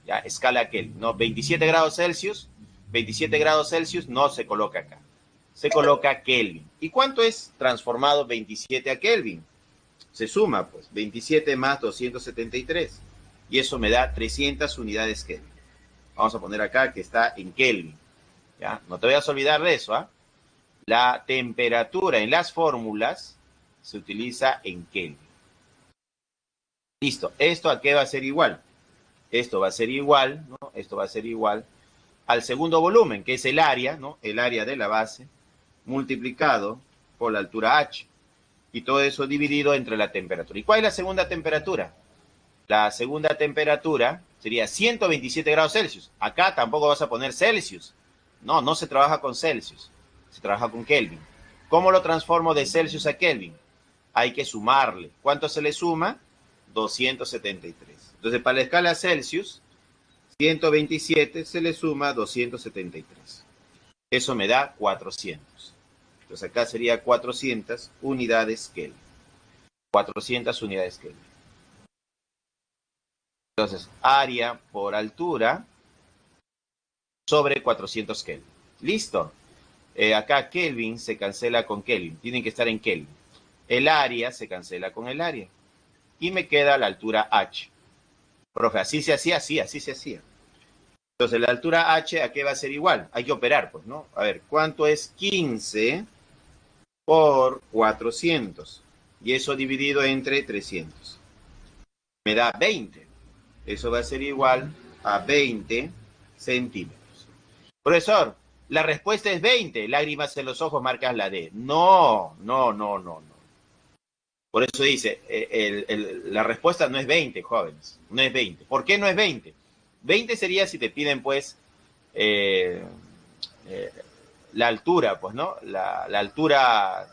Ya, escala Kelvin. No, 27 grados Celsius. 27 grados Celsius no se coloca acá. Se coloca Kelvin. ¿Y cuánto es transformado 27 a Kelvin? Se suma, pues, 27 más 273. Y eso me da 300 unidades Kelvin. Vamos a poner acá que está en Kelvin. ¿Ya? No te vayas a olvidar de eso, ¿ah? La temperatura en las fórmulas se utiliza en Kelvin. Listo. ¿Esto a qué va a ser igual? Esto va a ser igual, ¿no? Esto va a ser igual al segundo volumen, que es el área, ¿no? El área de la base, multiplicado por la altura h. Y todo eso dividido entre la temperatura. ¿Y cuál es la segunda temperatura? La segunda temperatura sería 127 grados Celsius. Acá tampoco vas a poner Celsius. No, no se trabaja con Celsius. Se trabaja con Kelvin. ¿Cómo lo transformo de Celsius a Kelvin? Hay que sumarle. ¿Cuánto se le suma? 273. Entonces, para la escala Celsius, 127 se le suma 273. Eso me da 400. Entonces, acá sería 400 unidades Kelvin. 400 unidades Kelvin. Entonces, área por altura sobre 400 Kelvin. ¿Listo? Acá Kelvin se cancela con Kelvin. Tienen que estar en Kelvin. El área se cancela con el área. Y me queda la altura h. Profe, ¿así se hacía? Sí, así se hacía. Entonces, la altura h, ¿a qué va a ser igual? Hay que operar, pues, ¿no? A ver, ¿cuánto es 15 por 400? Y eso dividido entre 300. Me da 20. Eso va a ser igual a 20 centímetros. Profesor, la respuesta es 20. Lágrimas en los ojos marcan la D. No, no, no, no, no. Por eso dice, la respuesta no es 20, jóvenes. No es 20. ¿Por qué no es 20? 20 sería si te piden, pues, la altura, pues, ¿no? La altura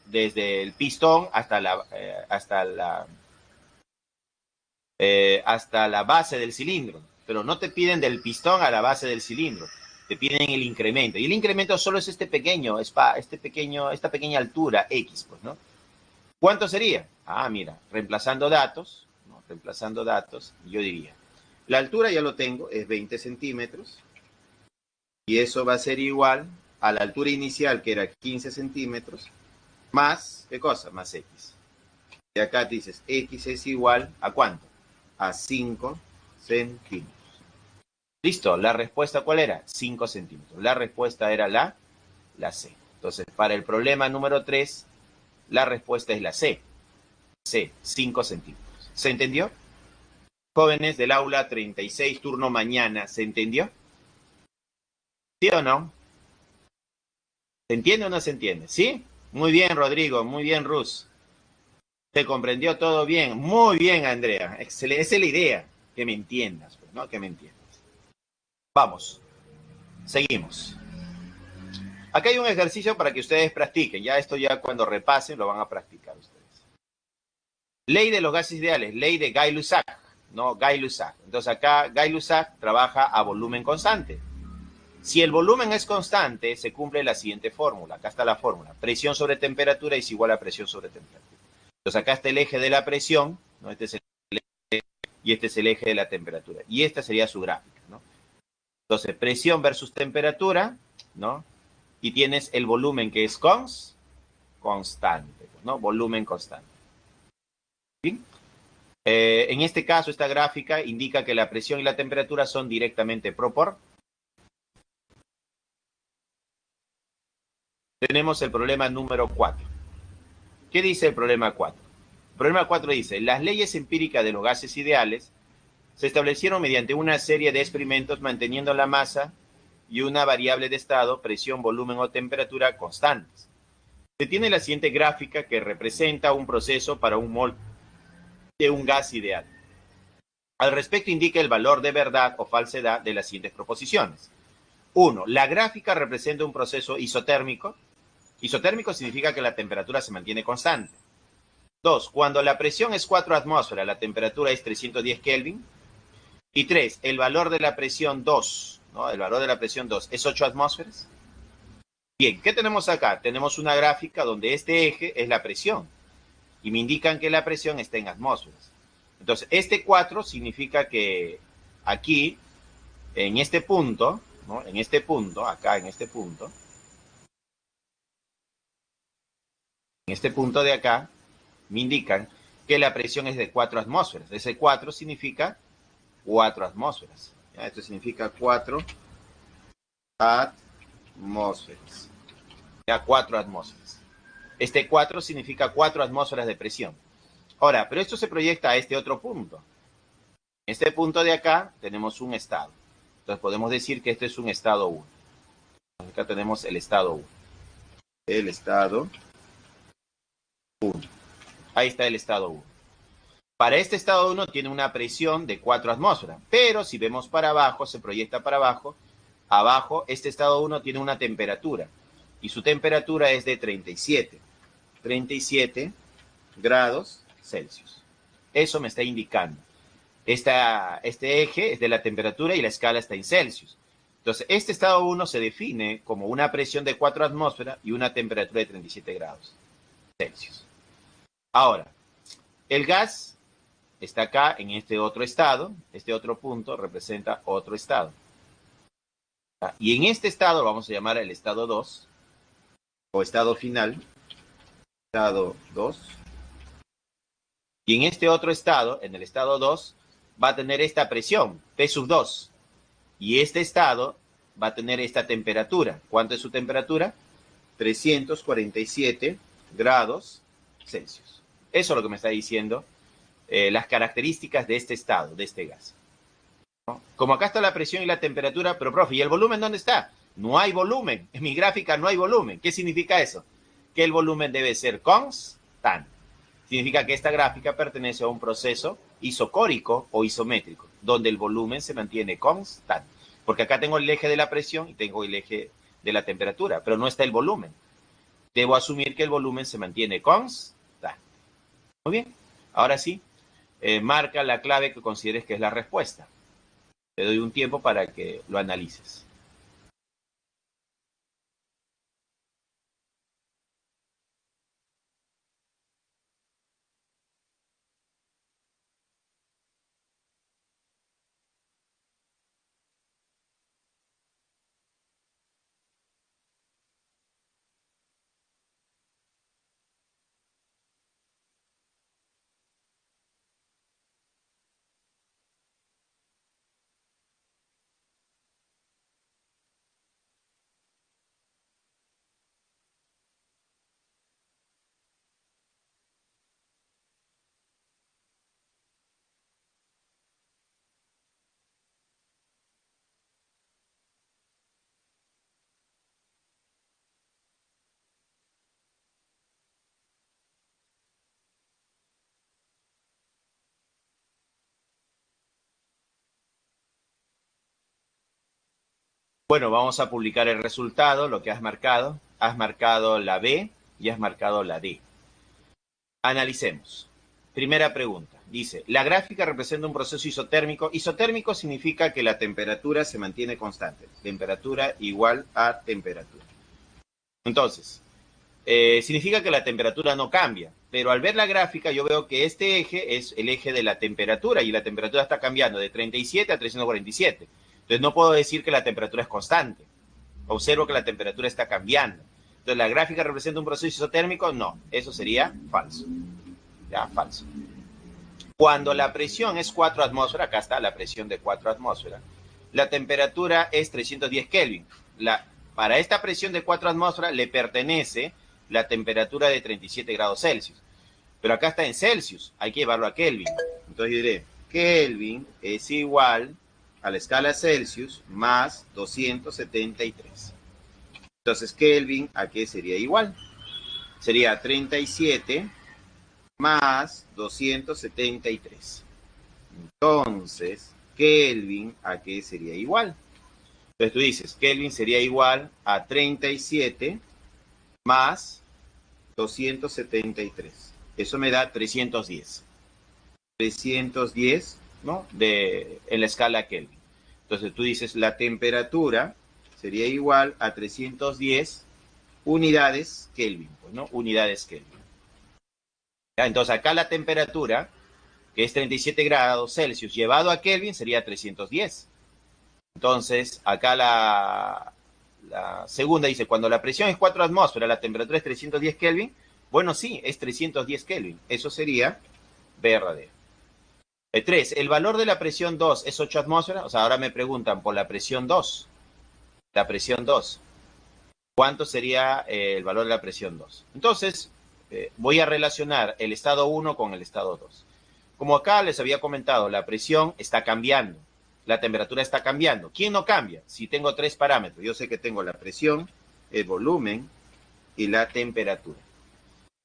desde el pistón hasta la base del cilindro. Pero no te piden del pistón a la base del cilindro. Te piden el incremento. Y el incremento solo es esta pequeña altura, X, pues, ¿no? ¿Cuánto sería? Ah, mira, reemplazando datos, ¿no? Reemplazando datos, yo diría, la altura ya lo tengo, es 20 centímetros, y eso va a ser igual a la altura inicial, que era 15 centímetros, más, ¿qué cosa? Más X. Y acá dices, X es igual, ¿a cuánto? A 5 centímetros. Listo, ¿la respuesta cuál era? 5 centímetros. La respuesta era la C. Entonces, para el problema número 3, la respuesta es la C. C, 5 centímetros. ¿Se entendió? Jóvenes del aula 36, turno mañana, ¿se entendió? ¿Sí o no? ¿Se entiende o no se entiende? ¿Sí? Muy bien, Rodrigo. Muy bien, Ruz. ¿Se comprendió todo bien? Muy bien, Andrea. Excelente. Esa es la idea. Que me entiendas, pues, ¿no? Que me entiendas. Vamos. Seguimos. Acá hay un ejercicio para que ustedes practiquen. Ya esto ya cuando repasen lo van a practicar ustedes. Ley de los gases ideales. Ley de Gay-Lussac. ¿No? Gay-Lussac. Entonces acá Gay-Lussac trabaja a volumen constante. Si el volumen es constante, se cumple la siguiente fórmula. Acá está la fórmula. Presión sobre temperatura es igual a presión sobre temperatura. Entonces acá está el eje de la presión, ¿no? Este es el eje, y este es el eje de la temperatura. Y esta sería su gráfica, ¿no? Entonces, presión versus temperatura, ¿no? Y tienes el volumen que es constante, ¿no? Volumen constante. ¿Sí? En este caso, esta gráfica indica que la presión y la temperatura son directamente proporcionales. Tenemos el problema número 4. ¿Qué dice el problema 4? El problema 4 dice, las leyes empíricas de los gases ideales se establecieron mediante una serie de experimentos manteniendo la masa y una variable de estado, presión, volumen o temperatura constantes. Se tiene la siguiente gráfica que representa un proceso para un mol de un gas ideal. Al respecto indica el valor de verdad o falsedad de las siguientes proposiciones. 1. La gráfica representa un proceso isotérmico. Isotérmico significa que la temperatura se mantiene constante. 2. Cuando la presión es 4 atmósferas, la temperatura es 310 Kelvin. Y 3. El valor de la presión 2, ¿no? El valor de la presión 2 es 8 atmósferas. Bien, ¿qué tenemos acá? Tenemos una gráfica donde este eje es la presión y me indican que la presión está en atmósferas. Entonces, este 4 significa que aquí, en este punto, ¿no? En este punto, acá en este punto de acá, me indican que la presión es de 4 atmósferas. Ese 4 significa 4 atmósferas. ¿Ya? Esto significa 4 atmósferas. Ya, 4 atmósferas. Este 4 significa 4 atmósferas de presión. Ahora, pero esto se proyecta a este otro punto. En este punto de acá tenemos un estado. Entonces podemos decir que este es un estado 1. Acá tenemos el estado 1. El estado 1. Ahí está el estado 1. Para este estado 1 tiene una presión de 4 atmósferas, pero si vemos para abajo, se proyecta para abajo, abajo este estado 1 tiene una temperatura y su temperatura es de 37 grados Celsius. Eso me está indicando. Este eje es de la temperatura y la escala está en Celsius. Entonces, este estado 1 se define como una presión de 4 atmósferas y una temperatura de 37 grados Celsius. Ahora, el gas está acá en este otro estado. Este otro punto representa otro estado. Y en este estado, vamos a llamar el estado 2, o estado final, estado 2. Y en este otro estado, en el estado 2, va a tener esta presión, P sub 2. Y este estado va a tener esta temperatura. ¿Cuánto es su temperatura? 347 grados Celsius. Eso es lo que me está diciendo las características de este estado, de este gas. ¿No? Como acá está la presión y la temperatura, pero profe, ¿y el volumen dónde está? No hay volumen. En mi gráfica no hay volumen. ¿Qué significa eso? Que el volumen debe ser constante. Significa que esta gráfica pertenece a un proceso isocórico o isométrico, donde el volumen se mantiene constante. Porque acá tengo el eje de la presión y tengo el eje de la temperatura, pero no está el volumen. Debo asumir que el volumen se mantiene constante. Muy bien, ahora sí, marca la clave que consideres que es la respuesta. Te doy un tiempo para que lo analices. Bueno, vamos a publicar el resultado, lo que has marcado. Has marcado la B y has marcado la D. Analicemos. Primera pregunta. Dice, la gráfica representa un proceso isotérmico. Isotérmico significa que la temperatura se mantiene constante. Temperatura igual a temperatura. Entonces, significa que la temperatura no cambia. Pero al ver la gráfica yo veo que este eje es el eje de la temperatura y la temperatura está cambiando de 37 a 347. Entonces no puedo decir que la temperatura es constante. Observo que la temperatura está cambiando. Entonces, ¿la gráfica representa un proceso isotérmico? No, eso sería falso. Ya, falso. Cuando la presión es 4 atmósferas, acá está la presión de 4 atmósferas, la temperatura es 310 Kelvin. Para esta presión de 4 atmósferas le pertenece la temperatura de 37 grados Celsius. Pero acá está en Celsius, hay que llevarlo a Kelvin. Entonces diré, Kelvin es igual a la escala Celsius más 273. Entonces, Kelvin, ¿a qué sería igual? Sería 37 más 273. Entonces, Kelvin, ¿a qué sería igual? Entonces tú dices, Kelvin sería igual a 37 más 273. Eso me da 310. 310, ¿no? En la escala Kelvin. Entonces tú dices, la temperatura sería igual a 310 unidades Kelvin, pues, ¿no? Unidades Kelvin. ¿Ya? Entonces acá la temperatura, que es 37 grados Celsius, llevado a Kelvin, sería 310. Entonces, acá la segunda dice, cuando la presión es 4 atmósferas, la temperatura es 310 Kelvin. Bueno, sí, es 310 Kelvin. Eso sería verdadero. 3. El valor de la presión 2 es 8 atmósferas. O sea, ahora me preguntan por la presión 2. La presión 2. ¿Cuánto sería el valor de la presión 2? Entonces, voy a relacionar el estado 1 con el estado 2. Como acá les había comentado, la presión está cambiando. La temperatura está cambiando. ¿Quién no cambia? Si tengo 3 parámetros. Yo sé que tengo la presión, el volumen y la temperatura.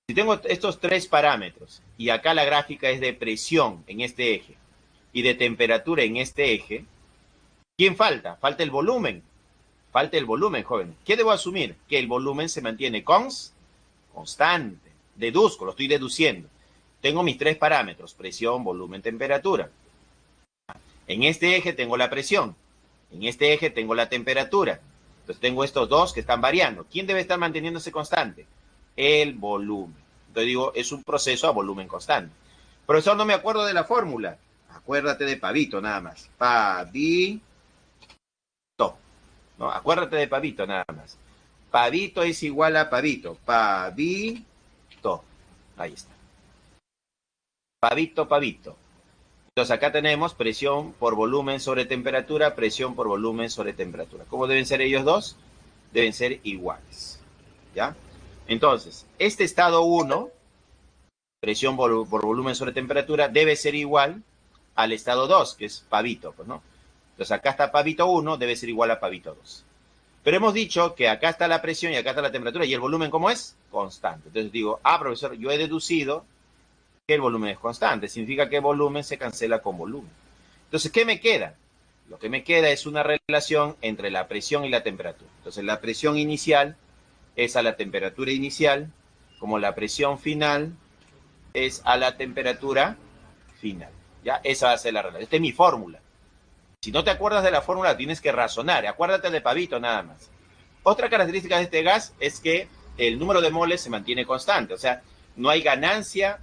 Si tengo estos 3 parámetros y acá la gráfica es de presión en este eje y de temperatura en este eje, ¿quién falta? Falta el volumen. Falta el volumen, joven. ¿Qué debo asumir? Que el volumen se mantiene constante. Deduzco, lo estoy deduciendo. Tengo mis 3 parámetros, presión, volumen, temperatura. En este eje tengo la presión, en este eje tengo la temperatura. Entonces tengo estos dos que están variando. ¿Quién debe estar manteniéndose constante? El volumen. Entonces digo, es un proceso a volumen constante. Profesor, no me acuerdo de la fórmula. Acuérdate de Pavito nada más. Pavito. ¿No? Acuérdate de Pavito nada más. Pavito es igual a Pavito. Pavito. Ahí está. Pavito, Pavito. Entonces acá tenemos presión por volumen sobre temperatura, presión por volumen sobre temperatura. ¿Cómo deben ser ellos dos? Deben ser iguales. ¿Ya? Entonces, este estado 1, presión por volumen sobre temperatura, debe ser igual al estado 2, que es Pavito, pues, ¿no? Entonces acá está Pavito 1, debe ser igual a Pavito 2. Pero hemos dicho que acá está la presión y acá está la temperatura, ¿y el volumen cómo es? Constante. Entonces digo, profesor, yo he deducido que el volumen es constante. Significa que el volumen se cancela con volumen. Entonces, ¿qué me queda? Lo que me queda es una relación entre la presión y la temperatura. Entonces, la presión inicial es a la temperatura inicial, como la presión final es a la temperatura final. ¿Ya? Esa va a ser la relación. Esta es mi fórmula. Si no te acuerdas de la fórmula, tienes que razonar. Acuérdate de Pavito nada más. Otra característica de este gas es que el número de moles se mantiene constante. O sea, no hay ganancia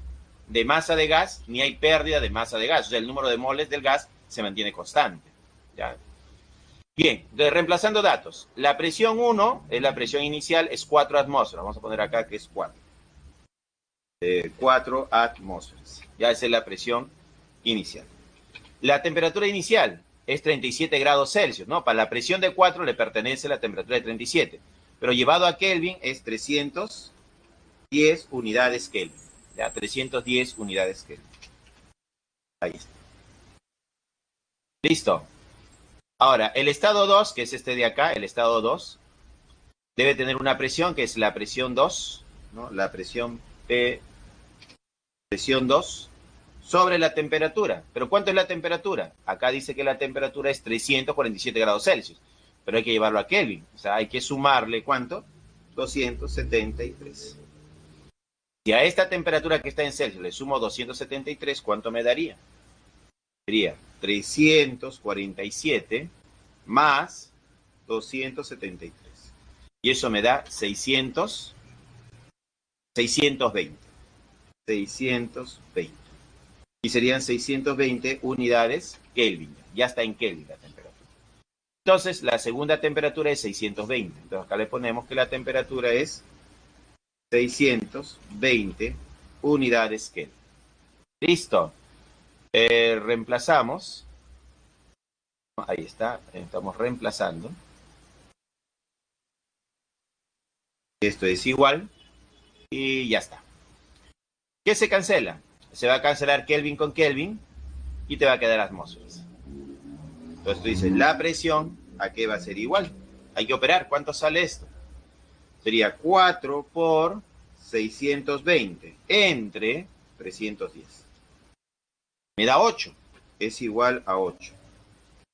de masa de gas, ni hay pérdida de masa de gas. O sea, el número de moles del gas se mantiene constante. ¿Ya? Bien, entonces reemplazando datos. La presión 1 es la presión inicial, es 4 atmósferas. Vamos a poner acá que es 4. 4 atmósferas. Ya esa es la presión inicial. La temperatura inicial es 37 grados Celsius, ¿no? Para la presión de 4 le pertenece la temperatura de 37. Pero llevado a Kelvin es 310 unidades Kelvin. Ya, 310 unidades Kelvin. Ahí está. Listo. Ahora, el estado 2, que es este de acá, el estado 2, debe tener una presión, que es la presión 2, ¿no? La presión P, presión 2, sobre la temperatura. ¿Pero cuánto es la temperatura? Acá dice que la temperatura es 347 grados Celsius, pero hay que llevarlo a Kelvin. O sea, hay que sumarle, ¿cuánto? 273. Si a esta temperatura que está en Celsius le sumo 273, ¿cuánto me daría? Sería 347 más 273. Y eso me da 620. 620. Y serían 620 unidades Kelvin. Ya está en Kelvin la temperatura. Entonces, la segunda temperatura es 620. Entonces, acá le ponemos que la temperatura es 620 unidades Kelvin. Listo. Reemplazamos. Ahí está. Estamos reemplazando. Esto es igual. Y ya está. ¿Qué se cancela? Se va a cancelar Kelvin con Kelvin. y te va a quedar atmósferas. Entonces tú dices, la presión, ¿a qué va a ser igual? Hay que operar. ¿Cuánto sale esto? Sería 4 por 620 entre 310. Me da 8. Es igual a 8.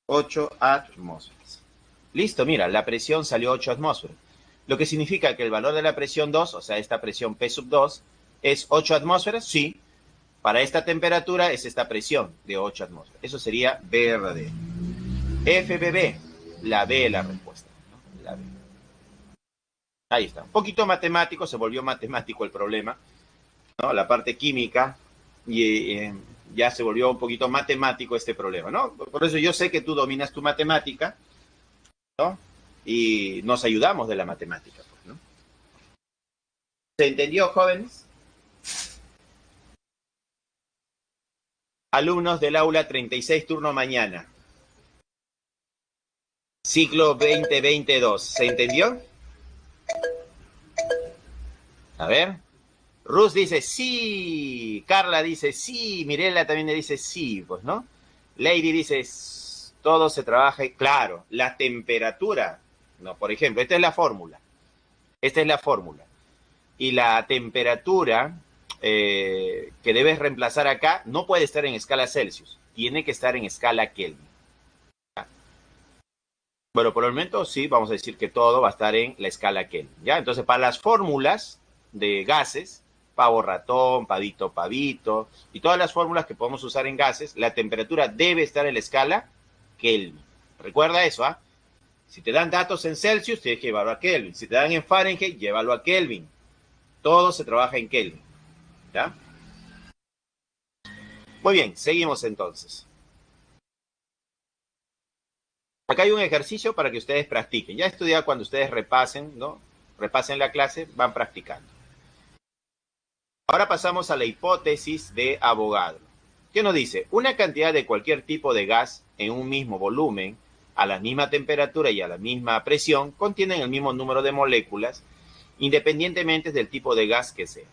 8 atmósferas. Listo, mira, la presión salió 8 atmósferas. Lo que significa que el valor de la presión 2, o sea, esta presión P sub 2, es 8 atmósferas. Sí, para esta temperatura es esta presión de 8 atmósferas. Eso sería verdadero. FBB, la B es la respuesta, ¿no? La B. Ahí está. Un poquito matemático, se volvió matemático el problema, ¿no? La parte química, y ya se volvió un poquito matemático este problema, ¿no? Por eso yo sé que tú dominas tu matemática, ¿no? Y nos ayudamos de la matemática, pues, ¿no? ¿Se entendió, jóvenes? Alumnos del aula 36, turno mañana. Ciclo 2022. ¿Se entendió? A ver. Rus dice sí. Carla dice sí. Mirela también le dice sí, pues, ¿no? Lady dice todo se trabaja. Claro, la temperatura. No, por ejemplo, esta es la fórmula. Esta es la fórmula. Y la temperatura que debes reemplazar acá no puede estar en escala Celsius. Tiene que estar en escala Kelvin. Bueno, por el momento sí, vamos a decir que todo va a estar en la escala Kelvin, ¿ya? Entonces, para las fórmulas de gases, pavo ratón, pavito pavito, y todas las fórmulas que podemos usar en gases, la temperatura debe estar en la escala Kelvin. Recuerda eso, ¿ah? Si te dan datos en Celsius, tienes que llevarlo a Kelvin. Si te dan en Fahrenheit, llévalo a Kelvin. Todo se trabaja en Kelvin, ¿ya? Muy bien, seguimos entonces. Acá hay un ejercicio para que ustedes practiquen. Ya estudiado cuando ustedes repasen, ¿no? Repasen la clase, van practicando. Ahora pasamos a la hipótesis de Avogadro. ¿Qué nos dice? Una cantidad de cualquier tipo de gas en un mismo volumen, a la misma temperatura y a la misma presión, contienen el mismo número de moléculas, independientemente del tipo de gas que sea.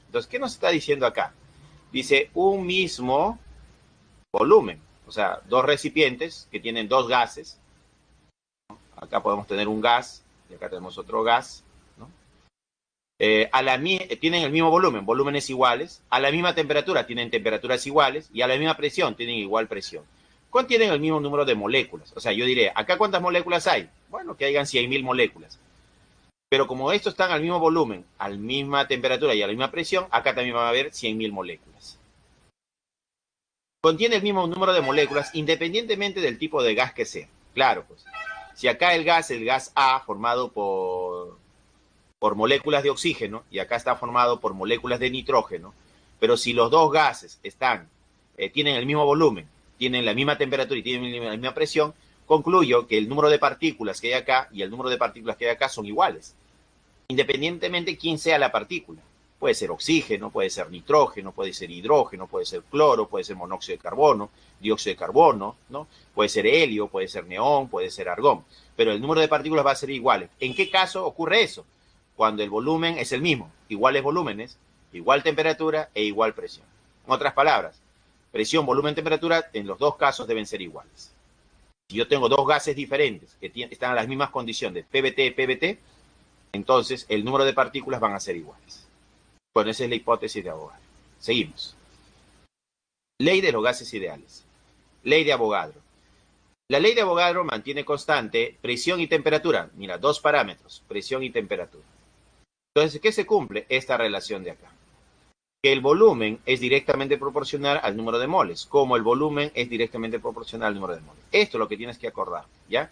Entonces, ¿qué nos está diciendo acá? Dice un mismo volumen, o sea, dos recipientes que tienen dos gases. Acá podemos tener un gas y acá tenemos otro gas, ¿no? Tienen el mismo volumen, volúmenes iguales, a la misma temperatura tienen temperaturas iguales y a la misma presión tienen igual presión. Contienen el mismo número de moléculas. O sea, yo diré, ¿acá cuántas moléculas hay? Bueno, que hayan 100.000 moléculas. Pero como estos están al mismo volumen, a la misma temperatura y a la misma presión, acá también van a haber 100.000 moléculas. Contiene el mismo número de moléculas independientemente del tipo de gas que sea. Claro, pues. Si acá el gas A, formado por moléculas de oxígeno, y acá está formado por moléculas de nitrógeno, pero si los dos gases tienen el mismo volumen, tienen la misma temperatura y tienen la misma presión, concluyo que el número de partículas que hay acá y el número de partículas que hay acá son iguales, independientemente de quién sea la partícula. Puede ser oxígeno, puede ser nitrógeno, puede ser hidrógeno, puede ser cloro, puede ser monóxido de carbono, dióxido de carbono, ¿no? Puede ser helio, puede ser neón, puede ser argón. Pero el número de partículas va a ser igual. ¿En qué caso ocurre eso? Cuando el volumen es el mismo, iguales volúmenes, igual temperatura e igual presión. En otras palabras, presión, volumen, temperatura, en los dos casos deben ser iguales. Si yo tengo dos gases diferentes que están en las mismas condiciones, PBT y PBT, entonces el número de partículas van a ser iguales. Bueno, esa es la hipótesis de Avogadro. Seguimos. Ley de los gases ideales. Ley de Avogadro. La ley de Avogadro mantiene constante presión y temperatura. Mira, dos parámetros, presión y temperatura. Entonces, ¿qué se cumple? Esta relación de acá. Que el volumen es directamente proporcional al número de moles, como el volumen es directamente proporcional al número de moles. Esto es lo que tienes que acordar, ¿ya?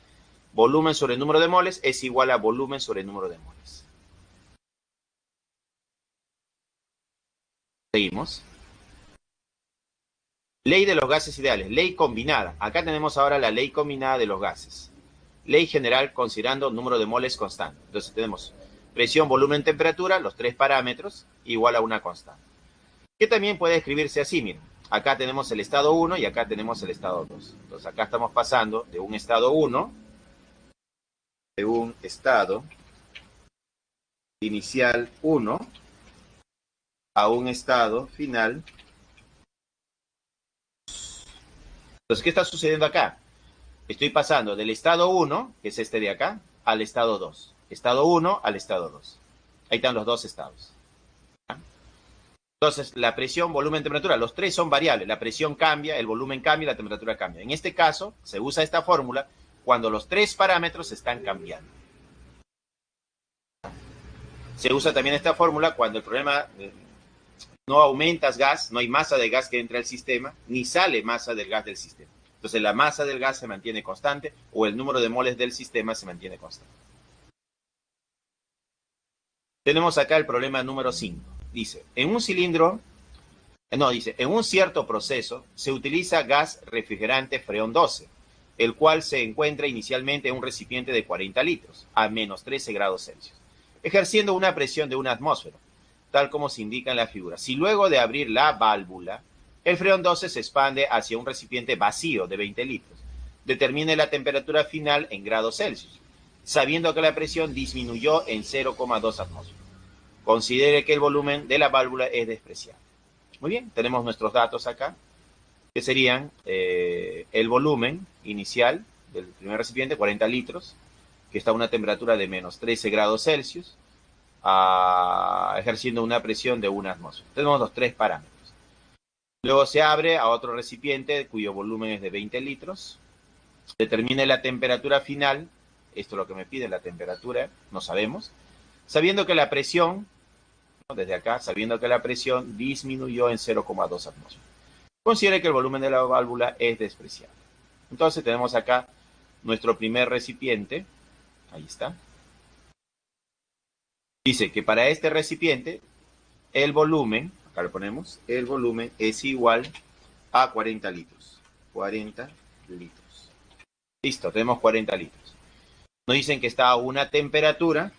Volumen sobre el número de moles es igual a volumen sobre el número de moles. Seguimos. Ley de los gases ideales, ley combinada. Acá tenemos ahora la ley combinada de los gases. Ley general considerando número de moles constante. Entonces tenemos presión, volumen, temperatura, los tres parámetros, igual a una constante. Que también puede escribirse así, miren. Acá tenemos el estado 1 y acá tenemos el estado 2. Entonces acá estamos pasando de un estado 1, de un estado inicial 1, a un estado final Entonces, ¿qué está sucediendo acá? Estoy pasando del estado 1, que es este de acá, al estado 2. Estado 1 al estado 2. Ahí están los dos estados. Entonces, la presión, volumen, temperatura, los tres son variables. La presión cambia, el volumen cambia y la temperatura cambia. En este caso, se usa esta fórmula cuando los tres parámetros están cambiando. Se usa también esta fórmula cuando el problema no aumentas gas, no hay masa de gas que entra al sistema, ni sale masa del gas del sistema. Entonces, la masa del gas se mantiene constante o el número de moles del sistema se mantiene constante. Tenemos acá el problema número 5. Dice, en un cilindro, en un cierto proceso se utiliza gas refrigerante freón 12, el cual se encuentra inicialmente en un recipiente de 40 litros, a menos 13 grados Celsius, ejerciendo una presión de una atmósfera, tal como se indica en la figura. Si luego de abrir la válvula, el freón 12 se expande hacia un recipiente vacío de 20 litros, determine la temperatura final en grados Celsius, sabiendo que la presión disminuyó en 0,2 atmósferas. Considere que el volumen de la válvula es despreciable. Muy bien, tenemos nuestros datos acá, que serían el volumen inicial del primer recipiente, 40 litros, que está a una temperatura de menos 13 grados Celsius, ejerciendo una presión de una atmósfera. Tenemos los tres parámetros. Luego se abre a otro recipiente cuyo volumen es de 20 litros, determine la temperatura final, esto es lo que me pide la temperatura, no sabemos, sabiendo que la presión, desde acá, sabiendo que la presión disminuyó en 0,2 atmósferas. Considere que el volumen de la válvula es despreciable. Entonces tenemos acá nuestro primer recipiente, ahí está. Dice que para este recipiente, el volumen, acá lo ponemos, el volumen es igual a 40 litros. 40 litros. Listo, tenemos 40 litros. Nos dicen que está a una temperatura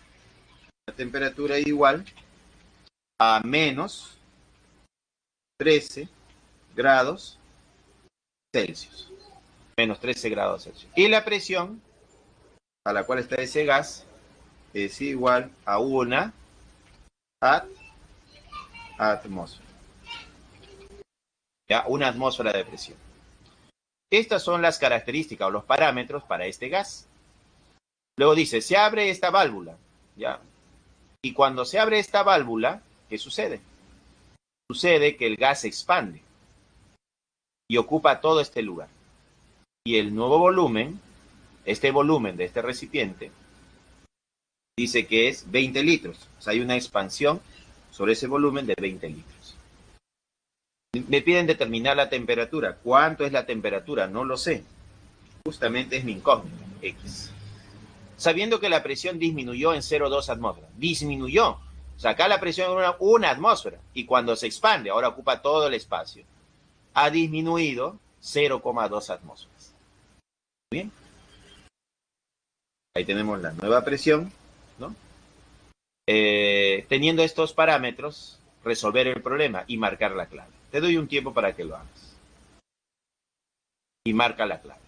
igual a menos 13 grados Celsius. Menos 13 grados Celsius. Y la presión a la cual está ese gas es igual a una atmósfera. ¿Ya? Una atmósfera de presión. Estas son las características o los parámetros para este gas. Luego dice, se abre esta válvula, ¿ya? Y cuando se abre esta válvula, ¿qué sucede? Sucede que el gas se expande y ocupa todo este lugar. Y el nuevo volumen, este volumen de este recipiente, dice que es 20 litros. O sea, hay una expansión sobre ese volumen de 20 litros. Me piden determinar la temperatura. ¿Cuánto es la temperatura? No lo sé. Justamente es mi incógnita, X. Sabiendo que la presión disminuyó en 0,2 atmósferas. Disminuyó. O sea, acá la presión era una atmósfera. Y cuando se expande, ahora ocupa todo el espacio, ha disminuido 0,2 atmósferas. Bien. Ahí tenemos la nueva presión, ¿no? Teniendo estos parámetros, resolver el problema y marcar la clave. Te doy un tiempo para que lo hagas. Y marca la clave.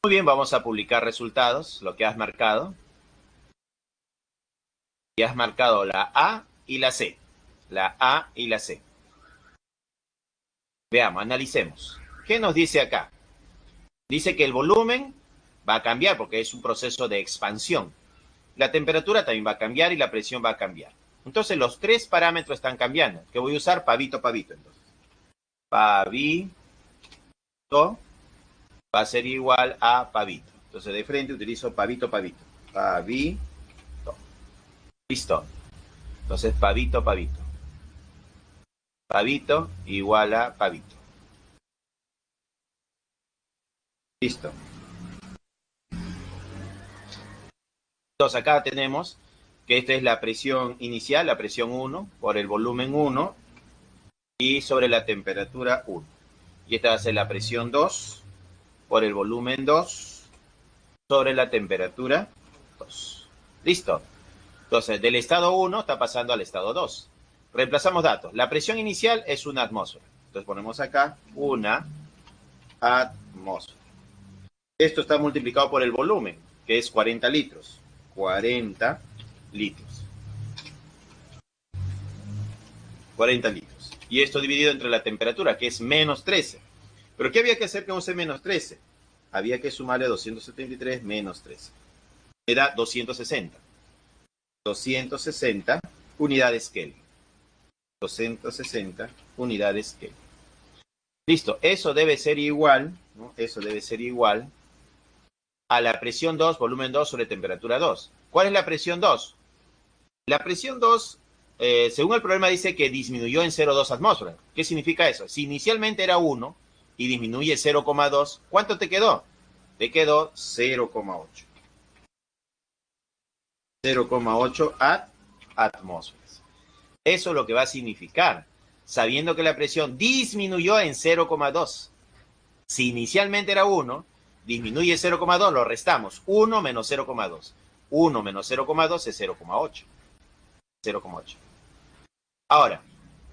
Muy bien, vamos a publicar resultados, lo que has marcado. Y has marcado la A y la C. La A y la C. Veamos, analicemos. ¿Qué nos dice acá? Dice que el volumen va a cambiar porque es un proceso de expansión. La temperatura también va a cambiar y la presión va a cambiar. Entonces los tres parámetros están cambiando. ¿Qué voy a usar? Pavito, pavito. Entonces, pavito va a ser igual a pavito. Entonces de frente utilizo pavito, pavito. Pavito. Listo. Entonces pavito, pavito. Pavito igual a pavito. Listo. Entonces acá tenemos que esta es la presión inicial, la presión 1 por el volumen 1 y sobre la temperatura 1. Y esta va a ser la presión 2 por el volumen 2 sobre la temperatura 2. ¿Listo? Entonces, del estado 1 está pasando al estado 2. Reemplazamos datos. La presión inicial es una atmósfera. Entonces ponemos acá una atmósfera. Esto está multiplicado por el volumen, que es 40 litros. 40 litros. 40 litros. Y esto dividido entre la temperatura, que es menos 13. ¿Pero qué había que hacer con ese menos 13? Había que sumarle 273 menos 13. Era 260. 260 unidades Kelvin. 260 unidades Kelvin. Listo, eso debe ser igual, ¿no? Eso debe ser igual a la presión 2, volumen 2 sobre temperatura 2. ¿Cuál es la presión 2? La presión 2, según el problema, dice que disminuyó en 0,2 atmósferas. ¿Qué significa eso? Si inicialmente era 1 y disminuye 0,2, ¿cuánto te quedó? Te quedó 0,8. 0,8 atmósferas. Eso es lo que va a significar, sabiendo que la presión disminuyó en 0,2. Si inicialmente era 1, disminuye 0,2, lo restamos. 1 menos 0,2. 1 menos 0,2 es 0,8. 0,8. Ahora,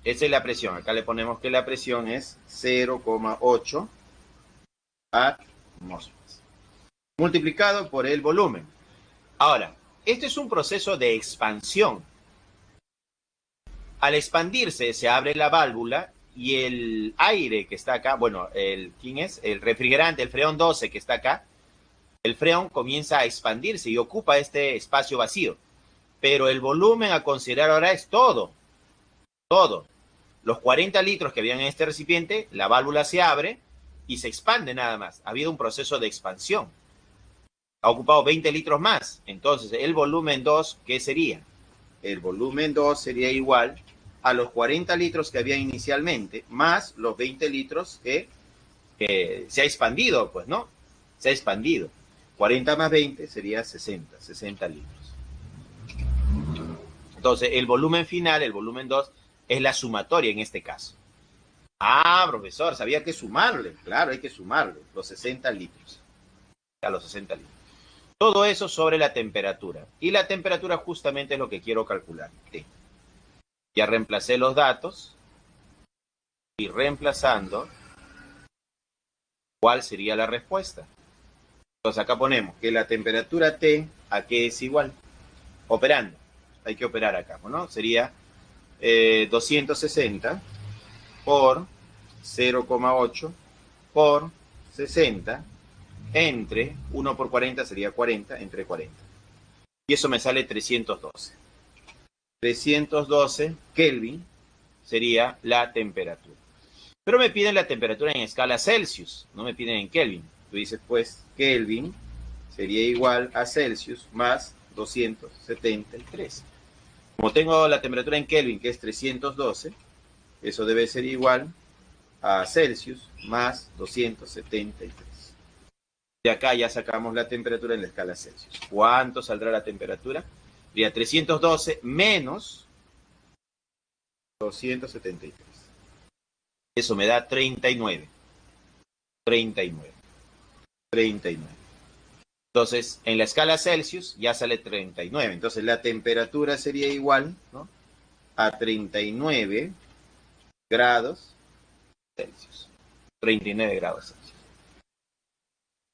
esa es la presión. Acá le ponemos que la presión es 0,8 atmósferas. Multiplicado por el volumen. Ahora, este es un proceso de expansión. Al expandirse se abre la válvula y el aire que está acá, bueno, ¿quién es? El refrigerante, el freón 12 que está acá, el freón comienza a expandirse y ocupa este espacio vacío. Pero el volumen a considerar ahora es todo. Todo. Los 40 litros que habían en este recipiente, la válvula se abre y se expande nada más. Ha habido un proceso de expansión. Ha ocupado 20 litros más. Entonces, el volumen 2, ¿qué sería? El volumen 2 sería igual a los 40 litros que había inicialmente, más los 20 litros que se ha expandido, pues, ¿no? Se ha expandido. 40 más 20 sería 60 litros. Entonces, el volumen final, el volumen 2, es la sumatoria en este caso. Ah, profesor, sabía que sumarle. Claro, hay que sumarle los 60 litros. A los 60 litros. Todo eso sobre la temperatura. Y la temperatura justamente es lo que quiero calcular. T. Ya reemplacé los datos. Y reemplazando, ¿cuál sería la respuesta? Entonces acá ponemos que la temperatura T, ¿a qué es igual? Operando. Hay que operar acá, ¿no? Sería 260 por 0,8 por 60 entre 1 por 40 sería 40 entre 40. Y eso me sale 312. 312 Kelvin sería la temperatura. Pero me piden la temperatura en escala Celsius, no me piden en Kelvin. Tú dices, pues, Kelvin sería igual a Celsius más 273. Como tengo la temperatura en Kelvin, que es 312, eso debe ser igual a Celsius más 273. De acá ya sacamos la temperatura en la escala Celsius. ¿Cuánto saldrá la temperatura? Sería 312 menos 273. Eso me da 39. 39. 39. Entonces, en la escala Celsius ya sale 39. Entonces, la temperatura sería igual, ¿no?, a 39 grados Celsius. 39 grados Celsius.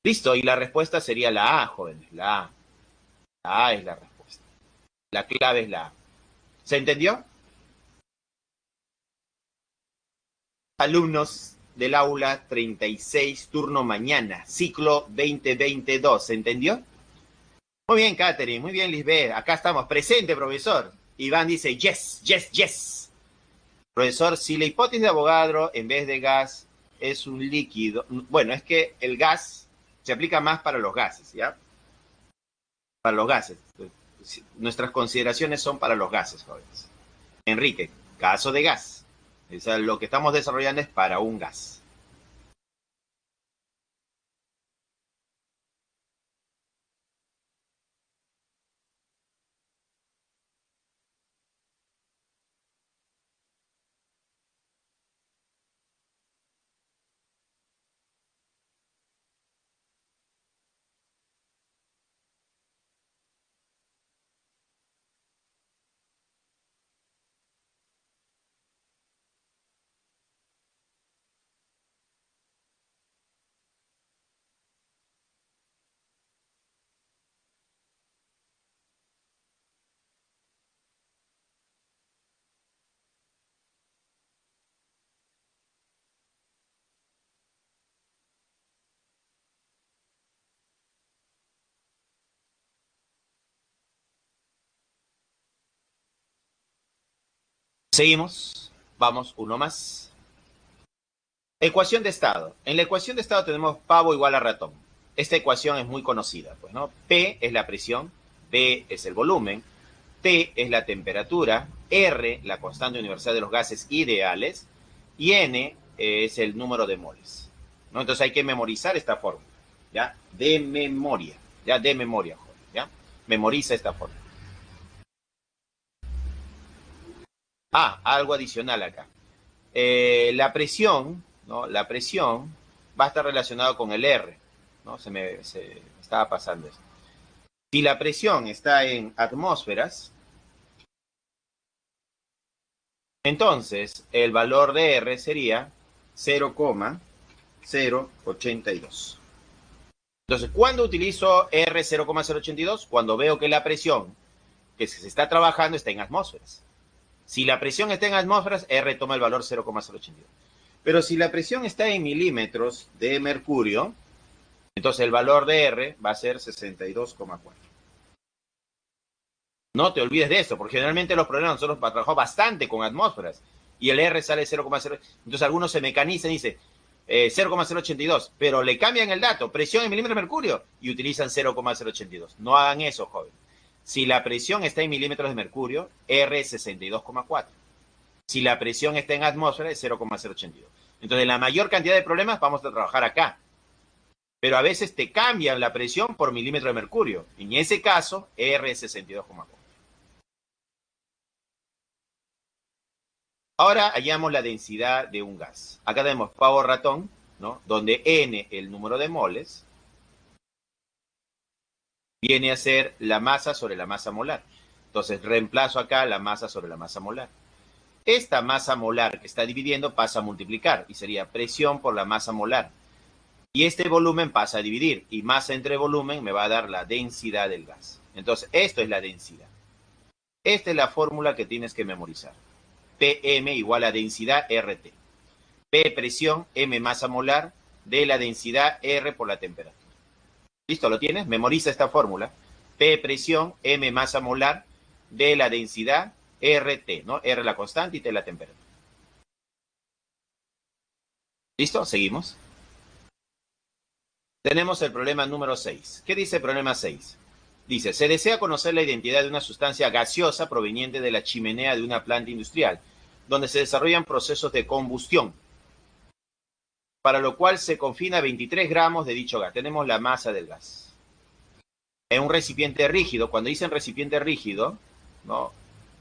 Listo, y la respuesta sería la A, jóvenes, la A. La A es la respuesta. La clave es la A. ¿Se entendió? Alumnos, del aula 36, turno mañana, ciclo 2022, ¿se entendió? Muy bien, Catherine, muy bien, Lisbeth, acá estamos, presente, profesor. Iván dice, yes, yes, yes. Profesor, si la hipótesis de Avogadro en vez de gas es un líquido, bueno, es que el gas se aplica más para los gases, ¿ya? Para los gases. Nuestras consideraciones son para los gases, jóvenes. Enrique, caso de gas. O sea, lo que estamos desarrollando es para un gas. Seguimos. Vamos, uno más. Ecuación de estado. En la ecuación de estado tenemos pavo igual a ratón. Esta ecuación es muy conocida, pues, ¿no? P es la presión, B es el volumen, T es la temperatura, R, la constante universal de los gases ideales, y N es el número de moles, ¿no? Entonces hay que memorizar esta fórmula, ¿ya? De memoria, ¿ya? De memoria, joder, ¿ya? Memoriza esta fórmula. Ah, algo adicional acá. La presión, ¿no? La presión va a estar relacionada con el R, ¿no? Se me estaba pasando esto. Si la presión está en atmósferas, entonces el valor de R sería 0,082. Entonces, ¿cuándo utilizo R 0,082? Cuando veo que la presión que se está trabajando está en atmósferas. Si la presión está en atmósferas, R toma el valor 0,082. Pero si la presión está en milímetros de mercurio, entonces el valor de R va a ser 62,4. No te olvides de eso, porque generalmente los problemas nosotros trabajamos bastante con atmósferas y el R sale 0,0. Entonces algunos se mecanizan y dicen 0,082, pero le cambian el dato, presión en milímetros de mercurio, y utilizan 0,082. No hagan eso, joven. Si la presión está en milímetros de mercurio, R es 62,4. Si la presión está en atmósfera, es 0,082. Entonces, la mayor cantidad de problemas vamos a trabajar acá. Pero a veces te cambian la presión por milímetro de mercurio. En ese caso, R es 62,4. Ahora hallamos la densidad de un gas. Acá tenemos pavo ratón, ¿no? Donde N, el número de moles, viene a ser la masa sobre la masa molar. Entonces, reemplazo acá la masa sobre la masa molar. Esta masa molar que está dividiendo pasa a multiplicar y sería presión por la masa molar. Y este volumen pasa a dividir y masa entre volumen me va a dar la densidad del gas. Entonces, esto es la densidad. Esta es la fórmula que tienes que memorizar. PM igual a densidad RT. P presión, M masa molar, de la densidad R por la temperatura. ¿Listo? ¿Lo tienes? Memoriza esta fórmula. P presión, M masa molar, de la densidad RT, ¿no? R la constante y T la temperatura. ¿Listo? Seguimos. Tenemos el problema número 6. ¿Qué dice el problema 6? Dice, se desea conocer la identidad de una sustancia gaseosa proveniente de la chimenea de una planta industrial, donde se desarrollan procesos de combustión, para lo cual se confina 23 gramos de dicho gas. Tenemos la masa del gas. En un recipiente rígido, cuando dicen recipiente rígido, ¿no?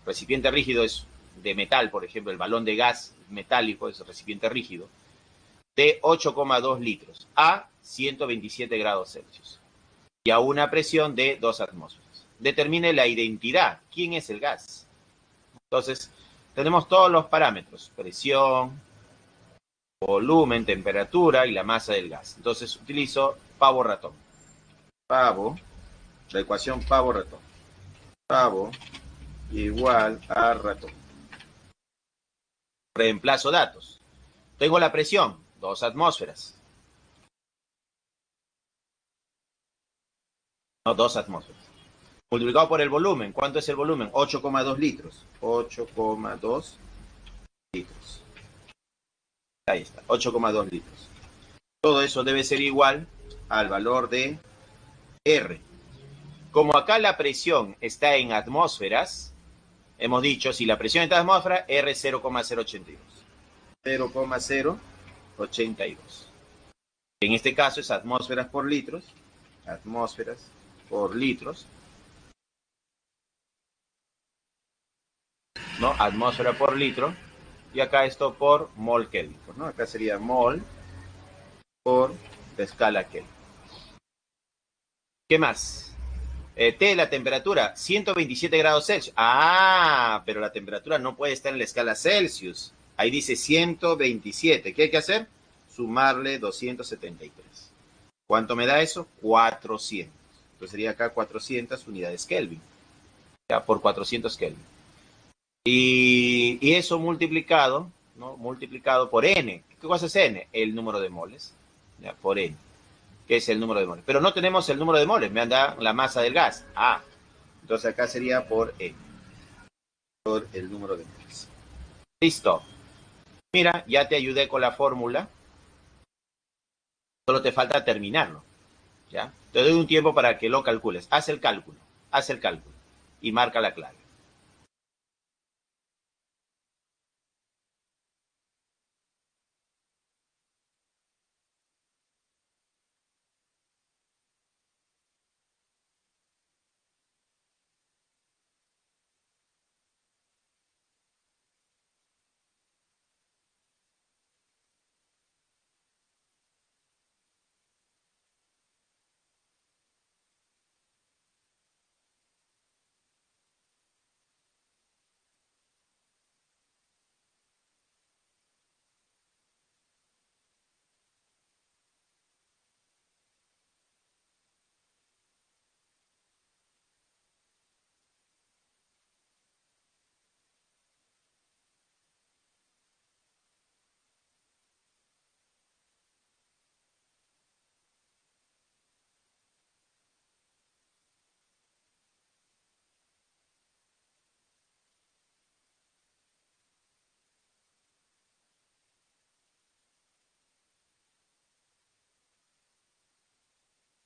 Recipiente rígido es de metal, por ejemplo, el balón de gas metálico es recipiente rígido, de 8,2 litros a 127 grados Celsius y a una presión de 2 atmósferas. Determine la identidad. ¿Quién es el gas? Entonces, tenemos todos los parámetros, presión, volumen, temperatura y la masa del gas. Entonces, utilizo pavo ratón. Pavo, la ecuación pavo ratón. Pavo igual a ratón. Reemplazo datos. Tengo la presión, 2 atmósferas. No, 2 atmósferas. Multiplicado por el volumen. ¿Cuánto es el volumen? 8,2 litros. 8,2 litros. Ahí está, 8,2 litros. Todo eso debe ser igual al valor de R. Como acá la presión está en atmósferas, hemos dicho, si la presión está en atmósfera, R es 0,082. 0,082. En este caso es atmósferas por litros. Atmósferas por litros. ¿No? Atmósfera por litro. Y acá esto por mol Kelvin, ¿no? Acá sería mol por escala Kelvin. ¿Qué más? T, la temperatura, 127 grados Celsius. Ah, pero la temperatura no puede estar en la escala Celsius. Ahí dice 127. ¿Qué hay que hacer? Sumarle 273. ¿Cuánto me da eso? 400. Entonces sería acá 400 unidades Kelvin. Ya, por 400 Kelvin. Y eso multiplicado, ¿no? Multiplicado por N. ¿Qué cosa es N? El número de moles. Ya, por N. ¿Qué es el número de moles? Pero no tenemos el número de moles, me da la masa del gas. Ah, entonces acá sería por N. Por el número de moles. Listo. Mira, ya te ayudé con la fórmula. Solo te falta terminarlo. ¿Ya? Te doy un tiempo para que lo calcules. Haz el cálculo. Haz el cálculo. Y marca la clave.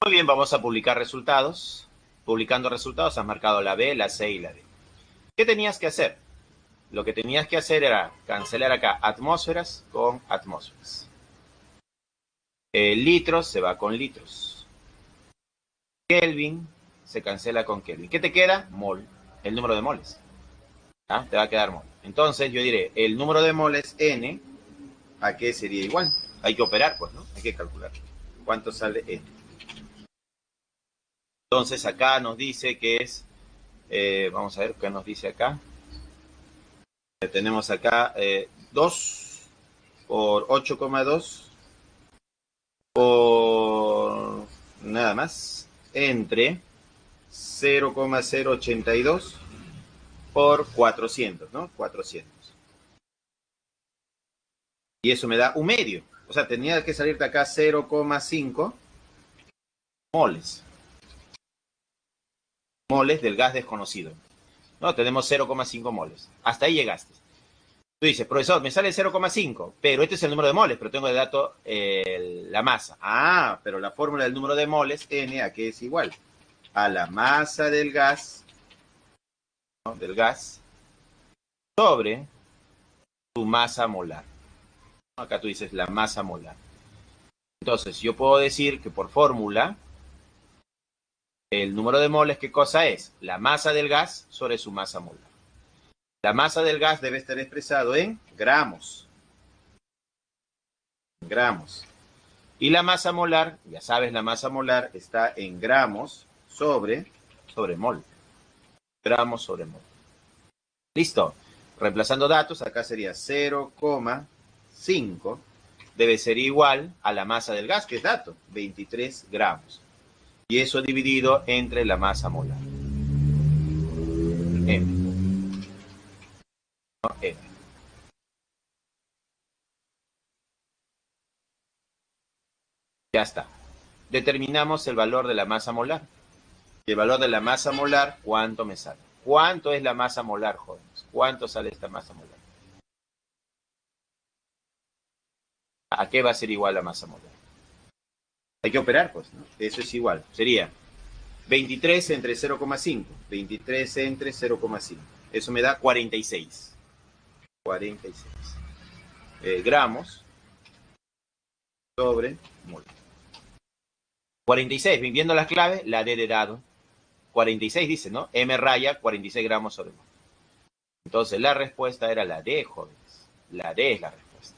Muy bien, vamos a publicar resultados. Publicando resultados, has marcado la B, la C y la D. ¿Qué tenías que hacer? Lo que tenías que hacer era cancelar acá atmósferas con atmósferas. Litros se va con litros. Kelvin se cancela con Kelvin. ¿Qué te queda? Mol, el número de moles. ¿Ah? Te va a quedar mol. Entonces yo diré, el número de moles N, ¿a qué sería igual? Hay que operar, pues, ¿no? Hay que calcular. ¿Cuánto sale N? Entonces acá nos dice que es, vamos a ver qué nos dice acá. Tenemos acá 2 por 8,2 por nada más entre 0,082 por 400, ¿no? 400. Y eso me da un medio. O sea, tenía que salirte acá 0,5 moles. Moles del gas desconocido. No, tenemos 0,5 moles. Hasta ahí llegaste. Tú dices, profesor, me sale 0,5, pero este es el número de moles, pero tengo de dato la masa. Ah, pero la fórmula del número de moles, N, ¿a qué es igual? A la masa del gas, ¿no? Del gas, sobre su masa molar. Acá tú dices la masa molar. Entonces, yo puedo decir que por fórmula, el número de moles, ¿qué cosa es? La masa del gas sobre su masa molar. La masa del gas debe estar expresado en gramos. Gramos. Y la masa molar, ya sabes, la masa molar está en gramos sobre mol. Gramos sobre mol. Listo. Reemplazando datos, acá sería 0,5. Debe ser igual a la masa del gas, que es dato, 23 gramos. Y eso dividido entre la masa molar. M. ¿No? M. Ya está. Determinamos el valor de la masa molar. Y el valor de la masa molar, ¿cuánto me sale? ¿Cuánto es la masa molar, jóvenes? ¿Cuánto sale esta masa molar? ¿A qué va a ser igual la masa molar? Hay que operar, pues, ¿no? Eso es igual. Sería 23 entre 0,5. 23 entre 0,5. Eso me da 46. 46 gramos sobre mol. 46, viendo las claves, la D de dado. 46 dice, ¿no? M raya 46 gramos sobre mol. Entonces la respuesta era la D, jóvenes. La D es la respuesta.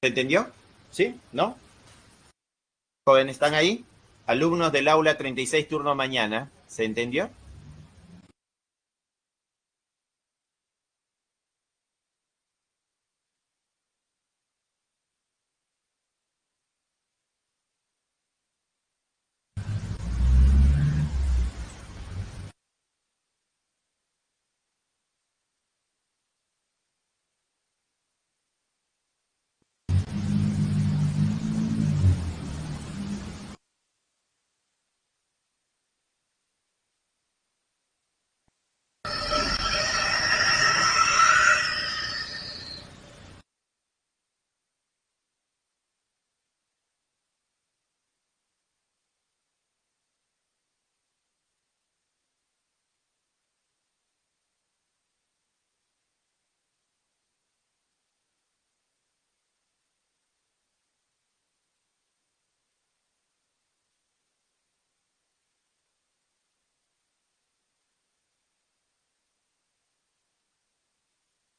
¿Se entendió? ¿Sí? ¿No? Jóvenes, ¿están ahí? Alumnos del aula 36, turno mañana. ¿Se entendió?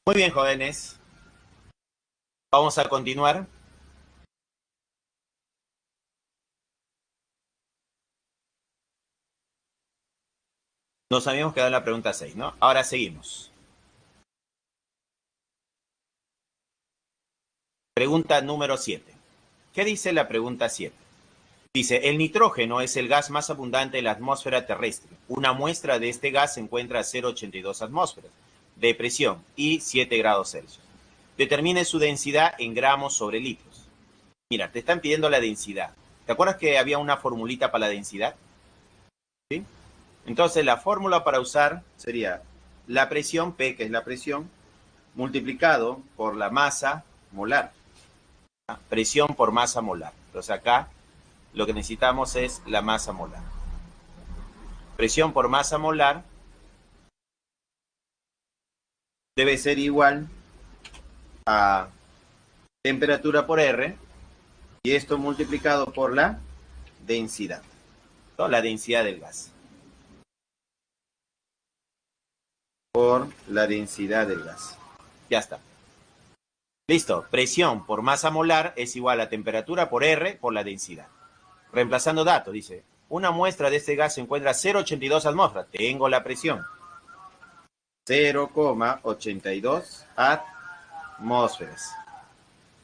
Muy bien, jóvenes. Vamos a continuar. Nos habíamos quedado en la pregunta 6, ¿no? Ahora seguimos. Pregunta número 7. ¿Qué dice la pregunta 7? Dice, el nitrógeno es el gas más abundante en la atmósfera terrestre. Una muestra de este gas se encuentra a 0,82 atmósferas de presión y 7 grados Celsius. Determine su densidad en gramos sobre litros. Mira, te están pidiendo la densidad. ¿Te acuerdas que había una formulita para la densidad? ¿Sí? Entonces, la fórmula para usar sería la presión, P, que es la presión, multiplicado por la masa molar. Presión por masa molar. Entonces, acá lo que necesitamos es la masa molar. Presión por masa molar debe ser igual a temperatura por R, y esto multiplicado por la densidad, ¿no? La densidad del gas. Por la densidad del gas. Ya está. Listo. Presión por masa molar es igual a temperatura por R por la densidad. Reemplazando datos, dice, una muestra de este gas se encuentra a 0,82 atmósferas. Tengo la presión. 0,82 atmósferas.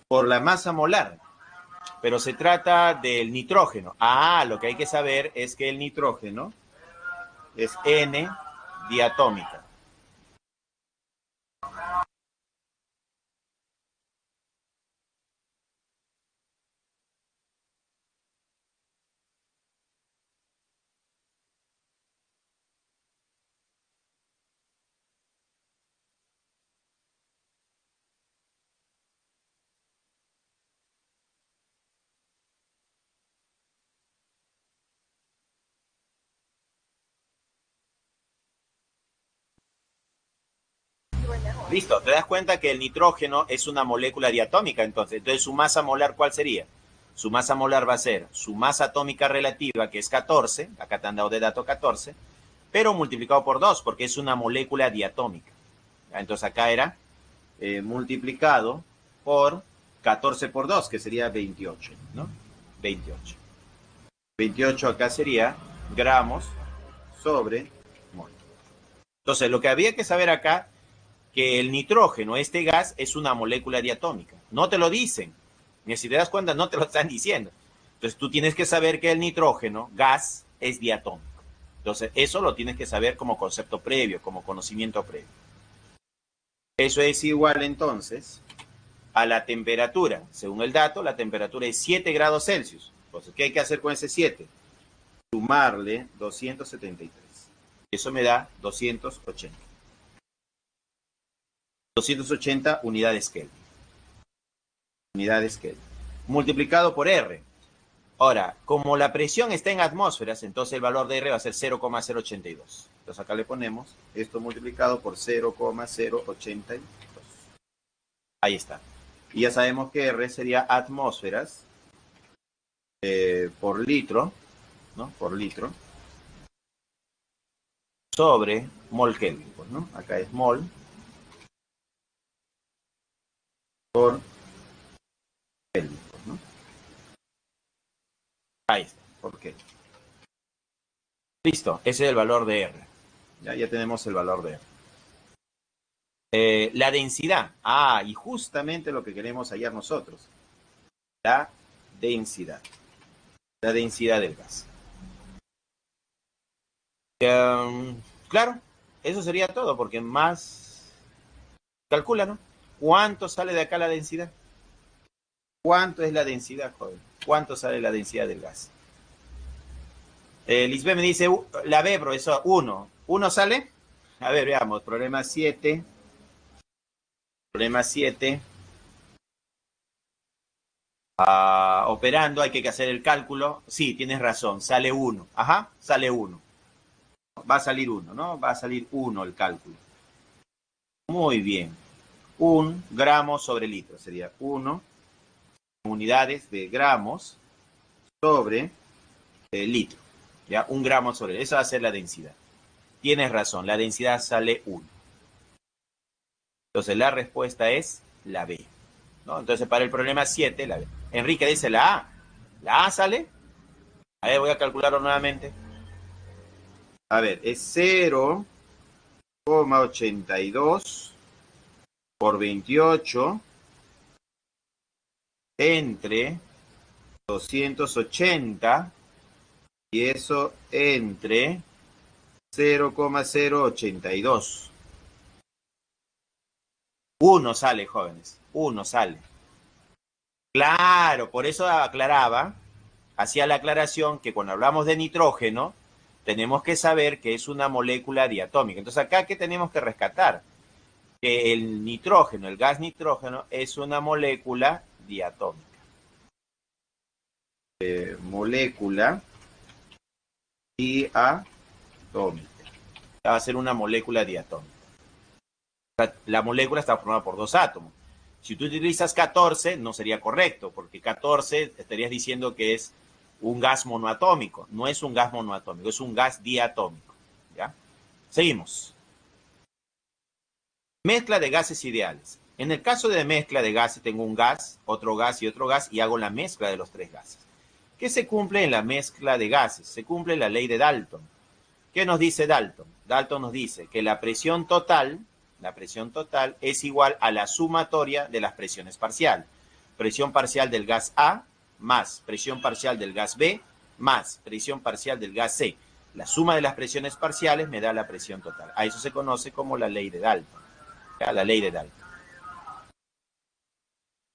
Por la masa molar. Pero se trata del nitrógeno. Lo que hay que saber es que el nitrógeno es N diatómica. Listo, te das cuenta que el nitrógeno es una molécula diatómica, entonces su masa molar, ¿cuál sería? Su masa molar va a ser su masa atómica relativa, que es 14, acá te han dado de dato 14, pero multiplicado por 2, porque es una molécula diatómica. Entonces acá era multiplicado por 14 por 2, que sería 28, ¿no? 28. 28 acá sería gramos sobre mol. Entonces, lo que había que saber acá, que el nitrógeno, este gas, es una molécula diatómica. No te lo dicen. Ni si te das cuenta, no te lo están diciendo. Entonces, tú tienes que saber que el nitrógeno, gas, es diatómico. Entonces, eso lo tienes que saber como concepto previo, como conocimiento previo. Eso es igual, entonces, a la temperatura. Según el dato, la temperatura es 7 grados Celsius. Entonces, ¿qué hay que hacer con ese 7? Sumarle 273. Eso me da 280. 280 unidades Kelvin. Unidades Kelvin. Multiplicado por R. Ahora, como la presión está en atmósferas, entonces el valor de R va a ser 0,082. Entonces acá le ponemos esto multiplicado por 0,082. Ahí está. Y ya sabemos que R sería atmósferas por litro, ¿no? Por litro, sobre mol Kelvin, pues, ¿no? Acá es mol por Kelvin, pues, ¿no? Ahí está, por Kelvin. Listo, ese es el valor de R. Ya tenemos el valor de R. La densidad. Y justamente lo que queremos hallar nosotros. La densidad. La densidad del gas. Claro, eso sería todo, porque más calcula, ¿no? ¿Cuánto sale de acá la densidad? ¿Cuánto es la densidad, joven? ¿Cuánto sale la densidad del gas? Lisbeth me dice, la B, profesor, 1. ¿1 sale? A ver, veamos. Problema 7. Problema 7. Operando, hay que hacer el cálculo. Sí, tienes razón, sale 1. Ajá, sale 1. Va a salir 1, ¿no? Va a salir 1 el cálculo. Muy bien. 1 gramo sobre litro. Sería 1 unidades de gramos sobre litro. ¿Ya? 1 gramo sobre litro. Esa va a ser la densidad. Tienes razón, la densidad sale 1. Entonces la respuesta es la B, ¿no? Entonces para el problema 7, la B. Enrique dice la A. ¿La A sale? A ver, voy a calcularlo nuevamente. A ver, es 0,82 por 28 entre 280 y eso entre 0,082. 1 sale, jóvenes. 1 sale. Claro, por eso aclaraba, hacía la aclaración que cuando hablamos de nitrógeno, tenemos que saber que es una molécula diatómica. Entonces, acá, ¿qué tenemos que rescatar? Que el nitrógeno, el gas nitrógeno, es una molécula diatómica. Molécula diatómica. Va a ser una molécula diatómica. La molécula está formada por 2 átomos. Si tú utilizas 14, no sería correcto, porque 14 estarías diciendo que es un gas monoatómico. No es un gas monoatómico, es un gas diatómico. ¿Ya? Seguimos. Mezcla de gases ideales. En el caso de mezcla de gases, tengo un gas, otro gas y hago la mezcla de los 3 gases. ¿Qué se cumple en la mezcla de gases? Se cumple la ley de Dalton. ¿Qué nos dice Dalton? Dalton nos dice que la presión total es igual a la sumatoria de las presiones parciales. Presión parcial del gas A más presión parcial del gas B más presión parcial del gas C. La suma de las presiones parciales me da la presión total. A eso se conoce como la ley de Dalton. ¿Ya? La ley de Dalton.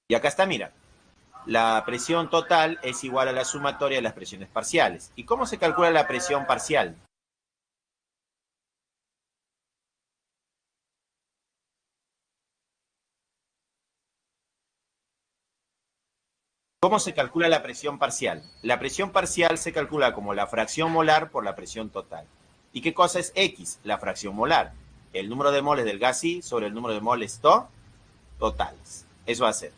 Y acá está, mira. La presión total es igual a la sumatoria de las presiones parciales. ¿Y cómo se calcula la presión parcial? ¿Cómo se calcula la presión parcial? La presión parcial se calcula como la fracción molar por la presión total. ¿Y qué cosa es X? La fracción molar. El número de moles del gas I sobre el número de moles totales. Eso va a ser.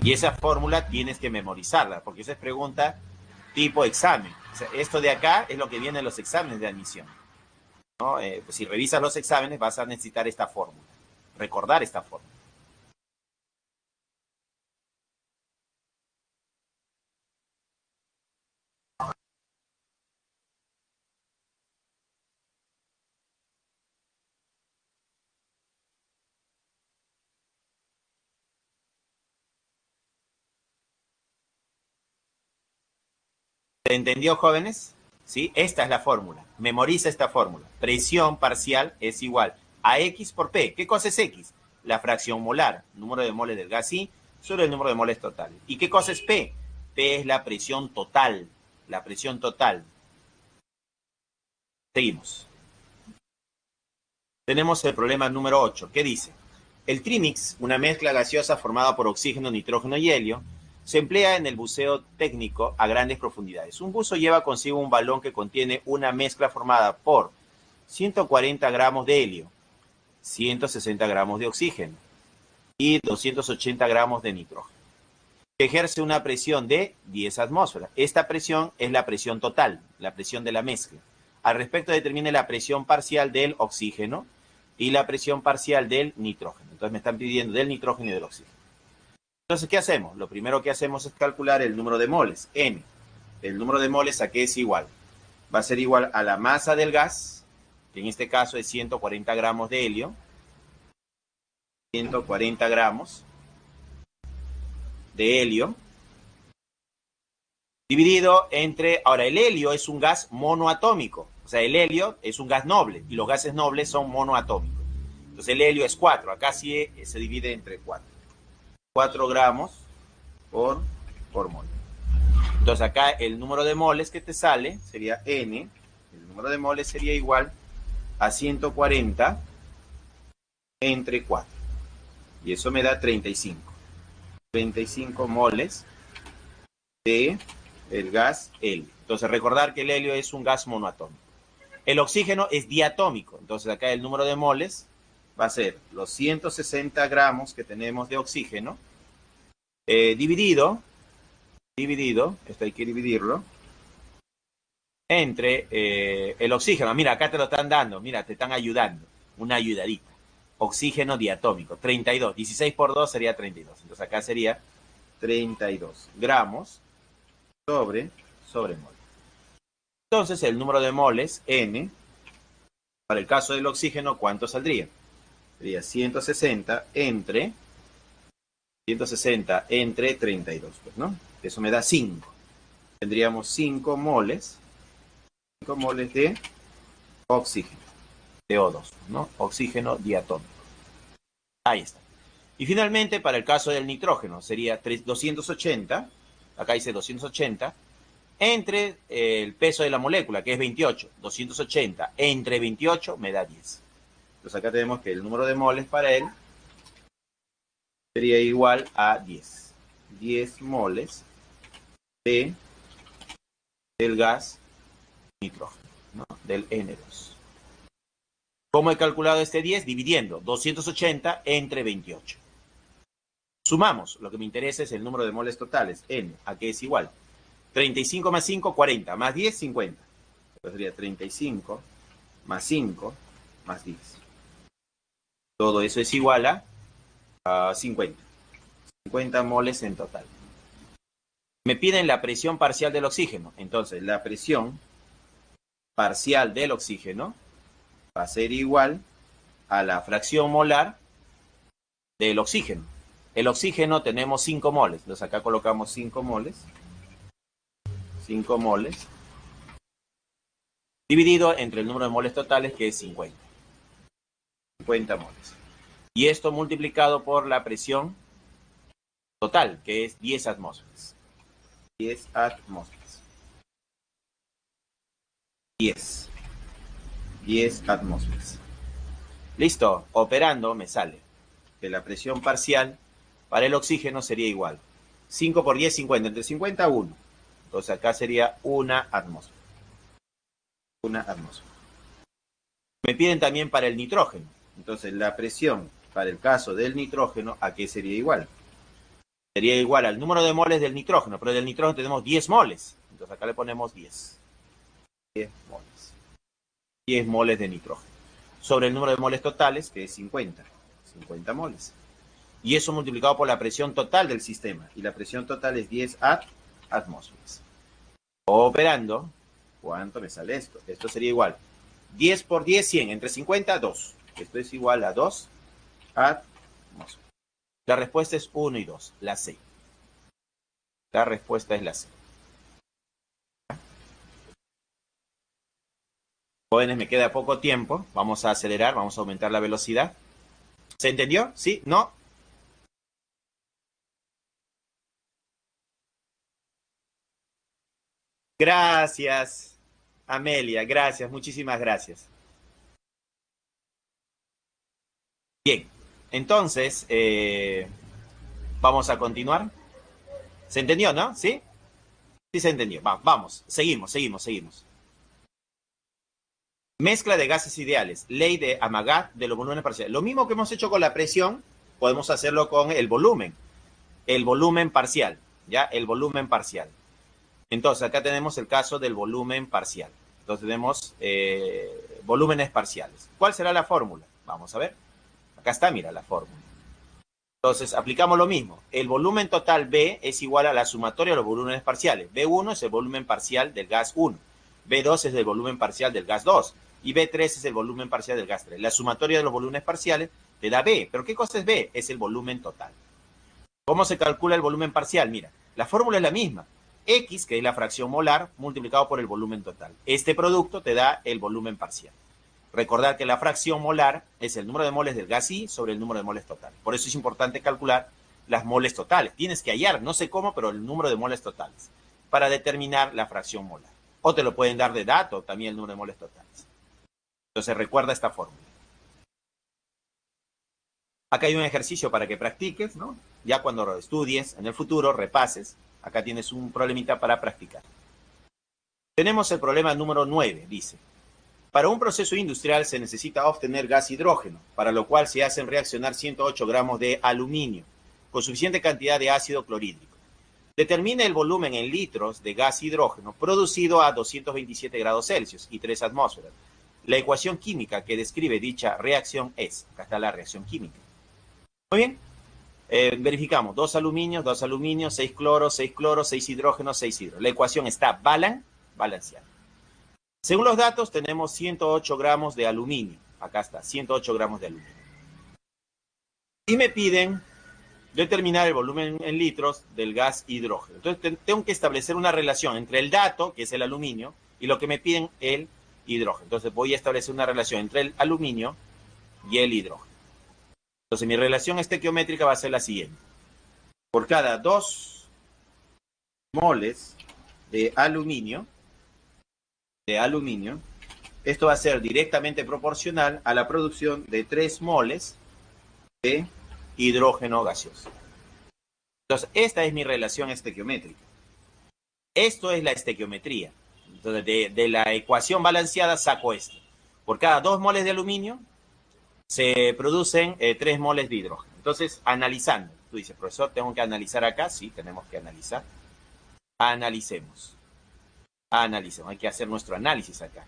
Y esa fórmula tienes que memorizarla, porque esa es pregunta tipo examen. O sea, esto de acá es lo que viene en los exámenes de admisión, ¿no? Pues si revisas los exámenes vas a necesitar esta fórmula, recordar esta fórmula. ¿Se entendió, jóvenes? ¿Sí? Esta es la fórmula. Memoriza esta fórmula. Presión parcial es igual a X por P. ¿Qué cosa es X? La fracción molar, número de moles del gas I, sobre el número de moles total. ¿Y qué cosa es P? P es la presión total. La presión total. Seguimos. Tenemos el problema número 8. ¿Qué dice? El trimix, una mezcla gaseosa formada por oxígeno, nitrógeno y helio, se emplea en el buceo técnico a grandes profundidades. Un buzo lleva consigo un balón que contiene una mezcla formada por 140 gramos de helio, 160 gramos de oxígeno y 280 gramos de nitrógeno. Ejerce una presión de 10 atmósferas. Esta presión es la presión total, la presión de la mezcla. Al respecto determine la presión parcial del oxígeno y la presión parcial del nitrógeno. Entonces me están pidiendo del nitrógeno y del oxígeno. Entonces, ¿qué hacemos? Lo primero que hacemos es calcular el número de moles, N. El número de moles, ¿a qué es igual? Va a ser igual a la masa del gas, que en este caso es 140 gramos de helio, 140 gramos de helio, dividido entre, ahora el helio es un gas monoatómico, o sea, el helio es un gas noble, y los gases nobles son monoatómicos. Entonces el helio es 4, acá sí se divide entre 4. 4 gramos por mol. Entonces acá el número de moles que te sale sería N, el número de moles sería igual a 140 entre 4. Y eso me da 35. 35 moles de el gas helio. Entonces recordar que el helio es un gas monoatómico. El oxígeno es diatómico. Entonces acá el número de moles va a ser los 160 gramos que tenemos de oxígeno dividido, esto hay que dividirlo, entre el oxígeno. Mira, acá te lo están dando, mira, te están ayudando, una ayudadita. Oxígeno diatómico, 32. 16 por 2 sería 32. Entonces acá sería 32 gramos sobre mol. Entonces el número de moles, N, para el caso del oxígeno, ¿cuánto saldría? Sería 160 entre 32, pues, ¿no? Eso me da 5. Tendríamos 5 moles de oxígeno, de O2, ¿no? Oxígeno diatómico. Ahí está. Y finalmente, para el caso del nitrógeno, sería 280, acá dice 280, entre el peso de la molécula, que es 28. 280 entre 28 me da 10. Entonces acá tenemos que el número de moles para él sería igual a 10. 10 moles del gas nitrógeno, ¿no? Del N2. ¿Cómo he calculado este 10? Dividiendo 280 entre 28. Sumamos, lo que me interesa es el número de moles totales, N, ¿a qué es igual? 35 más 5, 40, más 10, 50. Entonces sería 35 más 5 más 10. Todo eso es igual a 50. 50 moles en total. Me piden la presión parcial del oxígeno. Entonces, la presión parcial del oxígeno va a ser igual a la fracción molar del oxígeno. El oxígeno tenemos 5 moles. Entonces, acá colocamos 5 moles. 5 moles. Dividido entre el número de moles totales, que es 50. 50 moles. Y esto multiplicado por la presión total, que es 10 atmósferas. 10 atmósferas. 10 atmósferas. Listo, operando me sale que la presión parcial para el oxígeno sería igual. 5 por 10, 50. Entre 50, 1. Entonces acá sería una atmósfera. Una atmósfera. Me piden también para el nitrógeno. Entonces la presión para el caso del nitrógeno, ¿a qué sería igual? Sería igual al número de moles del nitrógeno, pero del nitrógeno tenemos 10 moles. Entonces acá le ponemos 10. 10 moles. 10 moles de nitrógeno. Sobre el número de moles totales, que es 50. 50 moles. Y eso multiplicado por la presión total del sistema. Y la presión total es 10 atmósferas. Operando, ¿cuánto me sale esto? Esto sería igual. 10 por 10, 100. Entre 50, 2. Esto es igual a 2 atmósferas. La respuesta es 1 y 2, la C. La respuesta es la C. Jóvenes, me queda poco tiempo. Vamos a acelerar, vamos a aumentar la velocidad. ¿Se entendió? ¿Sí? ¿No? Gracias, Amelia, gracias, muchísimas gracias. Bien, entonces, vamos a continuar. ¿Se entendió, no? ¿Sí? Sí se entendió. Vamos, seguimos. Mezcla de gases ideales, ley de Amagat de los volúmenes parciales. Lo mismo que hemos hecho con la presión, podemos hacerlo con el volumen parcial, ¿ya? El volumen parcial. Entonces, acá tenemos el caso del volumen parcial. Entonces, tenemos volúmenes parciales. ¿Cuál será la fórmula? Vamos a ver. Acá está, mira, la fórmula. Entonces, aplicamos lo mismo. El volumen total B es igual a la sumatoria de los volúmenes parciales. B1 es el volumen parcial del gas 1. B2 es el volumen parcial del gas 2. Y B3 es el volumen parcial del gas 3. La sumatoria de los volúmenes parciales te da B. ¿Pero qué cosa es B? Es el volumen total. ¿Cómo se calcula el volumen parcial? Mira, la fórmula es la misma. X, que es la fracción molar, multiplicado por el volumen total. Este producto te da el volumen parcial. Recordar que la fracción molar es el número de moles del gas I sobre el número de moles total. Por eso es importante calcular las moles totales. Tienes que hallar, no sé cómo, pero el número de moles totales para determinar la fracción molar. O te lo pueden dar de dato también el número de moles totales. Entonces recuerda esta fórmula. Acá hay un ejercicio para que practiques, ¿no? Ya cuando lo estudies en el futuro, repases. Acá tienes un problemita para practicar. Tenemos el problema número 9, dice. Para un proceso industrial se necesita obtener gas hidrógeno, para lo cual se hacen reaccionar 108 gramos de aluminio con suficiente cantidad de ácido clorhídrico. Determina el volumen en litros de gas hidrógeno producido a 227 grados Celsius y 3 atmósferas. La ecuación química que describe dicha reacción es, acá está la reacción química. Muy bien, verificamos, 2 aluminios, 6 cloros, 6 hidrógenos, 6 hidro. La ecuación está balanceada. Según los datos, tenemos 108 gramos de aluminio. Acá está, 108 gramos de aluminio. Y me piden determinar el volumen en litros del gas hidrógeno. Entonces, tengo que establecer una relación entre el dato, que es el aluminio, y lo que me piden, el hidrógeno. Entonces, voy a establecer una relación entre el aluminio y el hidrógeno. Entonces, mi relación estequiométrica va a ser la siguiente. Por cada 2 moles de aluminio, esto va a ser directamente proporcional a la producción de 3 moles de hidrógeno gaseoso. Entonces, esta es mi relación estequiométrica. Esto es la estequiometría. Entonces, de la ecuación balanceada saco esto. Por cada 2 moles de aluminio se producen 3 moles de hidrógeno. Entonces, analizando. Tú dices, profesor, ¿tengo que analizar acá? Sí, tenemos que analizar. Analicemos. Hay que hacer nuestro análisis acá.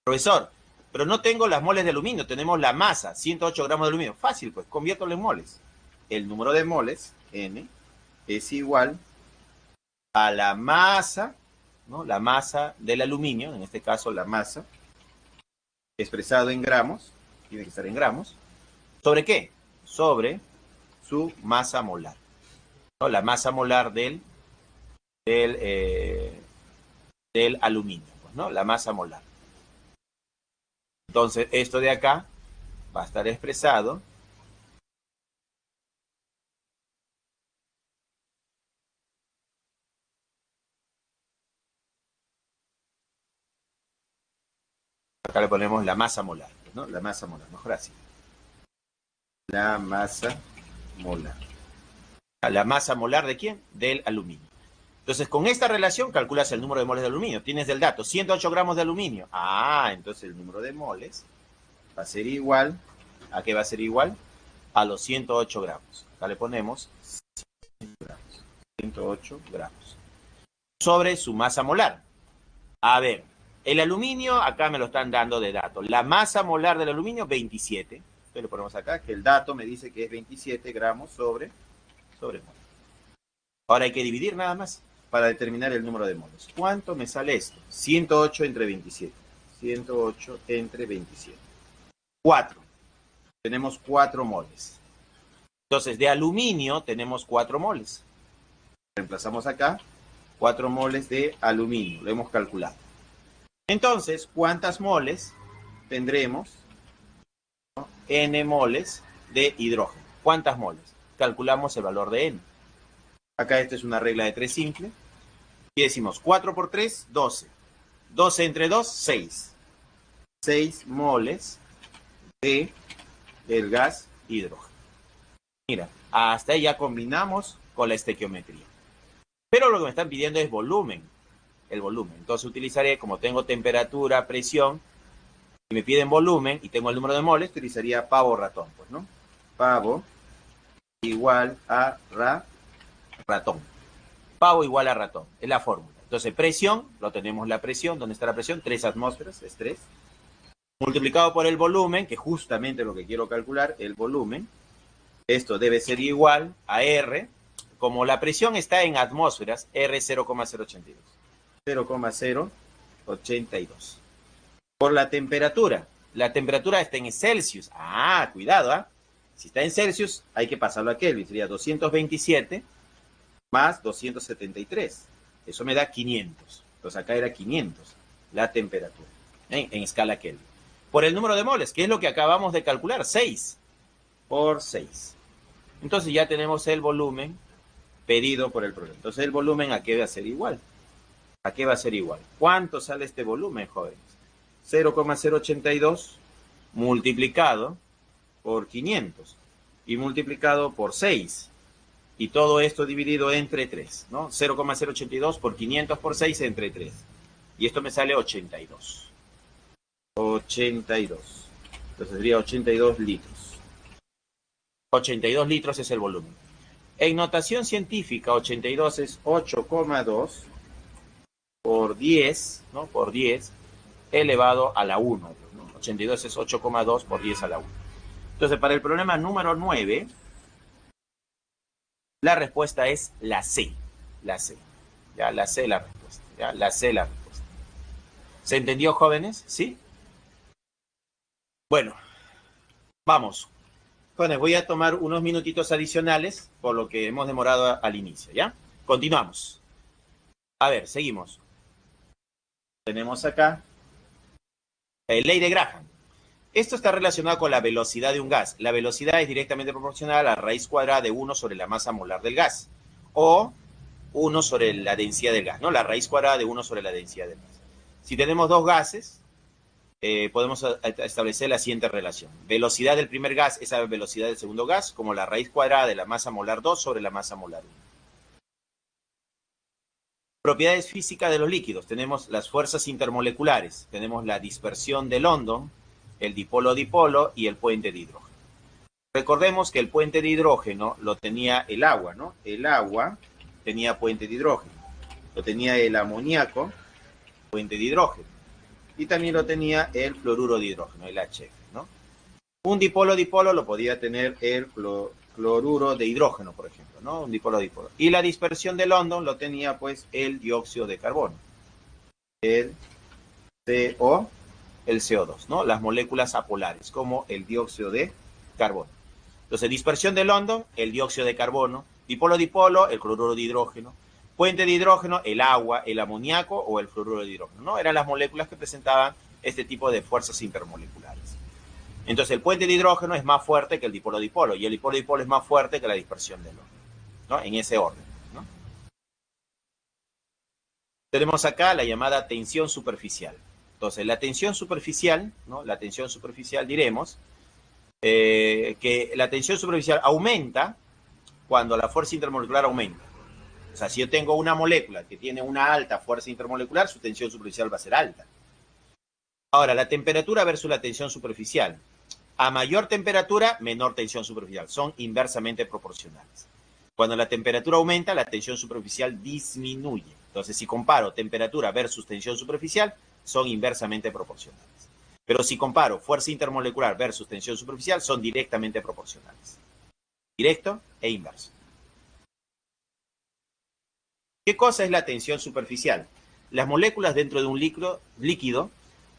Profesor, pero no tengo las moles de aluminio, tenemos la masa, 108 gramos de aluminio. Fácil, pues, conviértelo en moles. El número de moles, N, es igual a la masa, ¿no? La masa del aluminio, en este caso la masa, expresado en gramos, tiene que estar en gramos. ¿Sobre qué? Sobre su masa molar, ¿no? La masa molar del aluminio, pues, ¿no? La masa molar. Entonces, esto de acá va a estar expresado acá le ponemos la masa molar, ¿no? La masa molar, mejor así. La masa molar. ¿La masa molar de quién? Del aluminio. Entonces, con esta relación calculas el número de moles de aluminio. Tienes del dato 108 gramos de aluminio. Ah, entonces el número de moles va a ser igual. ¿A qué va a ser igual? A los 108 gramos. Acá le ponemos 108 gramos. Sobre su masa molar. A ver, el aluminio, acá me lo están dando de dato. La masa molar del aluminio, 27. Entonces le ponemos acá que el dato me dice que es 27 gramos sobre moles. Ahora hay que dividir nada más para determinar el número de moles. ¿Cuánto me sale esto? 108 entre 27. 108 entre 27. 4. Tenemos 4 moles. Entonces, de aluminio tenemos 4 moles. Reemplazamos acá 4 moles de aluminio. Lo hemos calculado. Entonces, ¿cuántas moles tendremos? ¿No? N moles de hidrógeno. ¿Cuántas moles? Calculamos el valor de N. Acá esta es una regla de 3 simple. Y decimos 4 por 3, 12. 12 entre 2, 6. 6 moles de el gas hidrógeno. Mira, hasta ahí ya combinamos con la estequiometría. Pero lo que me están pidiendo es volumen. El volumen. Entonces utilizaré, como tengo temperatura, presión, y me piden volumen y tengo el número de moles, utilizaría pavo ratón, pues, ¿no? Pavo igual a ratón. Pavo igual a ratón, es la fórmula. Entonces, presión, lo tenemos la presión, ¿dónde está la presión? 3 atmósferas, es 3. Multiplicado por el volumen, que justamente lo que quiero calcular, el volumen, esto debe ser igual a R, como la presión está en atmósferas, R 0,082. 0,082. Por la temperatura está en Celsius. Ah, cuidado, ¿ah? Si está en Celsius, hay que pasarlo a Kelvin. Sería 227 más 273. Eso me da 500. Entonces acá era 500 la temperatura en escala Kelvin. Por el número de moles, que es lo que acabamos de calcular, 6 por 6. Entonces ya tenemos el volumen pedido por el problema. Entonces el volumen a qué va a ser igual. ¿A qué va a ser igual? ¿Cuánto sale este volumen, jóvenes? 0,082 multiplicado por 500 y multiplicado por 6. Y todo esto dividido entre 3, ¿no? 0,082 por 500 por 6 entre 3. Y esto me sale 82. 82. Entonces sería 82 litros. 82 litros es el volumen. En notación científica, 82 es 8,2 por 10, ¿no? Por 10 elevado a la 1. ¿No? 82 es 8,2 por 10 a la 1. Entonces, para el problema número 9, la respuesta es la C. La C. Ya, la C la respuesta. Ya, la C la respuesta. ¿Se entendió, jóvenes? ¿Sí? Bueno, vamos. Jóvenes, voy a tomar unos minutitos adicionales por lo que hemos demorado al inicio, ¿ya? Continuamos. A ver, seguimos. Tenemos acá ley de Graham. Esto está relacionado con la velocidad de un gas. La velocidad es directamente proporcional a la raíz cuadrada de 1 sobre la masa molar del gas. O 1 sobre la densidad del gas, ¿no? La raíz cuadrada de 1 sobre la densidad del gas. Si tenemos dos gases, podemos establecer la siguiente relación. Velocidad del primer gas es la velocidad del segundo gas, como la raíz cuadrada de la masa molar 2 sobre la masa molar 1. Propiedades físicas de los líquidos. Tenemos las fuerzas intermoleculares. Tenemos la dispersión de London, el dipolo-dipolo y el puente de hidrógeno. Recordemos que el puente de hidrógeno lo tenía el agua, ¿no? El agua tenía puente de hidrógeno. Lo tenía el amoníaco, puente de hidrógeno. Y también lo tenía el fluoruro de hidrógeno, el HF, ¿no? Un dipolo-dipolo lo podía tener el cloruro de hidrógeno, por ejemplo, ¿no? Un dipolo-dipolo. Y la dispersión de London lo tenía, pues, el dióxido de carbono. El CO, el CO2, ¿no? Las moléculas apolares, como el dióxido de carbono. Entonces, dispersión de London, el dióxido de carbono. Dipolo-dipolo, el cloruro de hidrógeno. Puente de hidrógeno, el agua, el amoníaco o el fluoruro de hidrógeno, ¿no? Eran las moléculas que presentaban este tipo de fuerzas intermoleculares. Entonces, el puente de hidrógeno es más fuerte que el dipolo-dipolo y el dipolo-dipolo es más fuerte que la dispersión de London, ¿no? En ese orden, ¿no? Tenemos acá la llamada tensión superficial. Entonces, la tensión superficial, ¿no? La tensión superficial, diremos que la tensión superficial aumenta cuando la fuerza intermolecular aumenta. O sea, si yo tengo una molécula que tiene una alta fuerza intermolecular, su tensión superficial va a ser alta. Ahora, la temperatura versus la tensión superficial. A mayor temperatura, menor tensión superficial. Son inversamente proporcionales. Cuando la temperatura aumenta, la tensión superficial disminuye. Entonces, si comparo temperatura versus tensión superficial, son inversamente proporcionales. Pero si comparo fuerza intermolecular versus tensión superficial, son directamente proporcionales. Directo e inverso. ¿Qué cosa es la tensión superficial? Las moléculas dentro de un líquido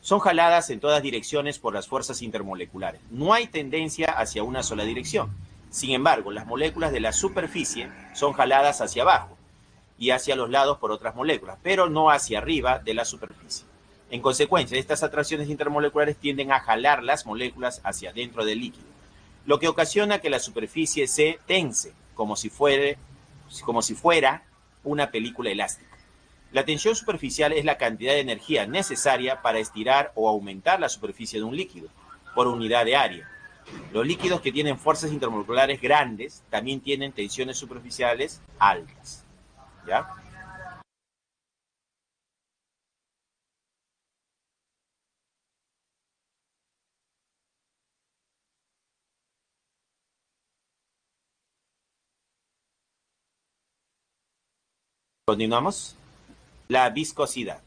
son jaladas en todas direcciones por las fuerzas intermoleculares. No hay tendencia hacia una sola dirección. Sin embargo, las moléculas de la superficie son jaladas hacia abajo y hacia los lados por otras moléculas, pero no hacia arriba de la superficie. En consecuencia, estas atracciones intermoleculares tienden a jalar las moléculas hacia dentro del líquido, lo que ocasiona que la superficie se tense, como si fuera una película elástica. La tensión superficial es la cantidad de energía necesaria para estirar o aumentar la superficie de un líquido por unidad de área. Los líquidos que tienen fuerzas intermoleculares grandes también tienen tensiones superficiales altas. ¿Ya? Continuamos. La viscosidad.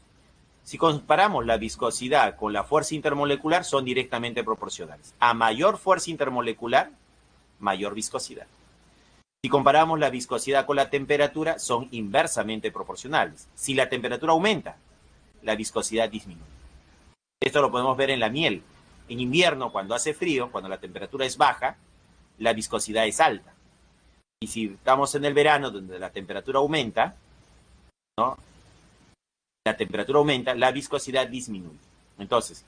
Si comparamos la viscosidad con la fuerza intermolecular, son directamente proporcionales. A mayor fuerza intermolecular, mayor viscosidad. Si comparamos la viscosidad con la temperatura, son inversamente proporcionales. Si la temperatura aumenta, la viscosidad disminuye. Esto lo podemos ver en la miel. En invierno, cuando hace frío, cuando la temperatura es baja, la viscosidad es alta. Y si estamos en el verano, donde la temperatura aumenta, ¿no? La temperatura aumenta, la viscosidad disminuye. Entonces,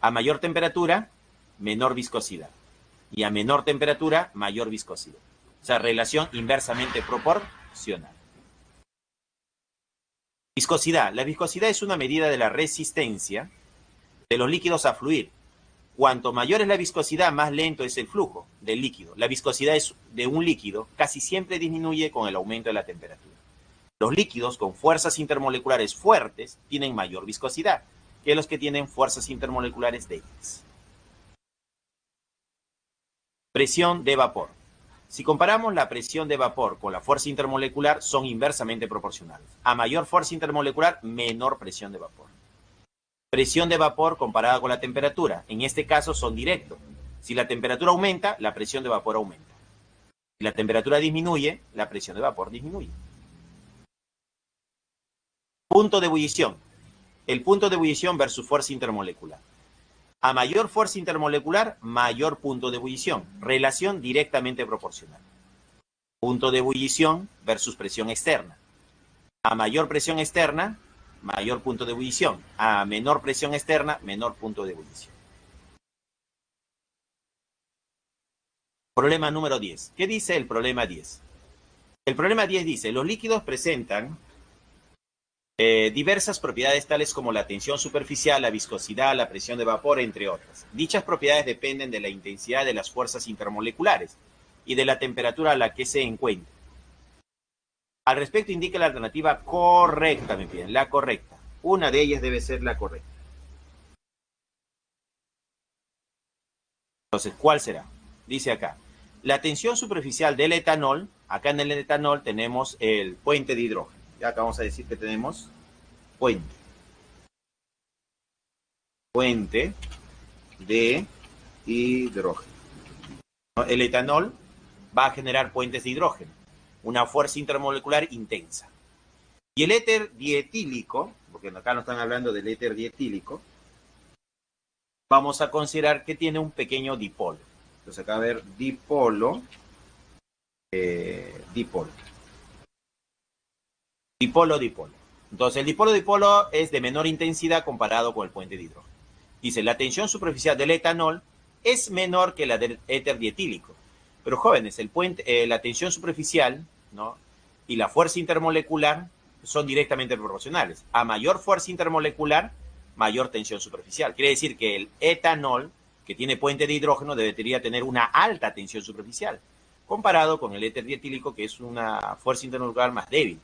a mayor temperatura, menor viscosidad. Y a menor temperatura, mayor viscosidad. O sea, relación inversamente proporcional. Viscosidad. La viscosidad es una medida de la resistencia de los líquidos a fluir. Cuanto mayor es la viscosidad, más lento es el flujo del líquido. La viscosidad de un líquido casi siempre disminuye con el aumento de la temperatura. Los líquidos con fuerzas intermoleculares fuertes tienen mayor viscosidad que los que tienen fuerzas intermoleculares débiles. Presión de vapor. Si comparamos la presión de vapor con la fuerza intermolecular, son inversamente proporcionales. A mayor fuerza intermolecular, menor presión de vapor. Presión de vapor comparada con la temperatura. En este caso son directos. Si la temperatura aumenta, la presión de vapor aumenta. Si la temperatura disminuye, la presión de vapor disminuye. Punto de ebullición. El punto de ebullición versus fuerza intermolecular. A mayor fuerza intermolecular, mayor punto de ebullición. Relación directamente proporcional. Punto de ebullición versus presión externa. A mayor presión externa, mayor punto de ebullición. A menor presión externa, menor punto de ebullición. Problema número 10. ¿Qué dice el problema 10? El problema 10 dice, los líquidos presentan diversas propiedades tales como la tensión superficial, la viscosidad, la presión de vapor, entre otras. Dichas propiedades dependen de la intensidad de las fuerzas intermoleculares y de la temperatura a la que se encuentran. Al respecto indica la alternativa correcta, me piden, la correcta. Una de ellas debe ser la correcta. Entonces, ¿cuál será? Dice acá, la tensión superficial del etanol, acá en el etanol tenemos el puente de hidrógeno. Ya acá vamos a decir que tenemos puente de hidrógeno. El etanol va a generar puentes de hidrógeno, una fuerza intermolecular intensa. Y el éter dietílico, porque acá no están hablando del éter dietílico, vamos a considerar que tiene un pequeño dipolo. Entonces acá va a ver dipolo. Entonces el dipolo es de menor intensidad comparado con el puente de hidrógeno. Dice, la tensión superficial del etanol es menor que la del éter dietílico. Pero jóvenes, la tensión superficial, ¿no?, y la fuerza intermolecular son directamente proporcionales. A mayor fuerza intermolecular, mayor tensión superficial. Quiere decir que el etanol, que tiene puente de hidrógeno, debería tener una alta tensión superficial, comparado con el éter dietílico, que es una fuerza intermolecular más débil.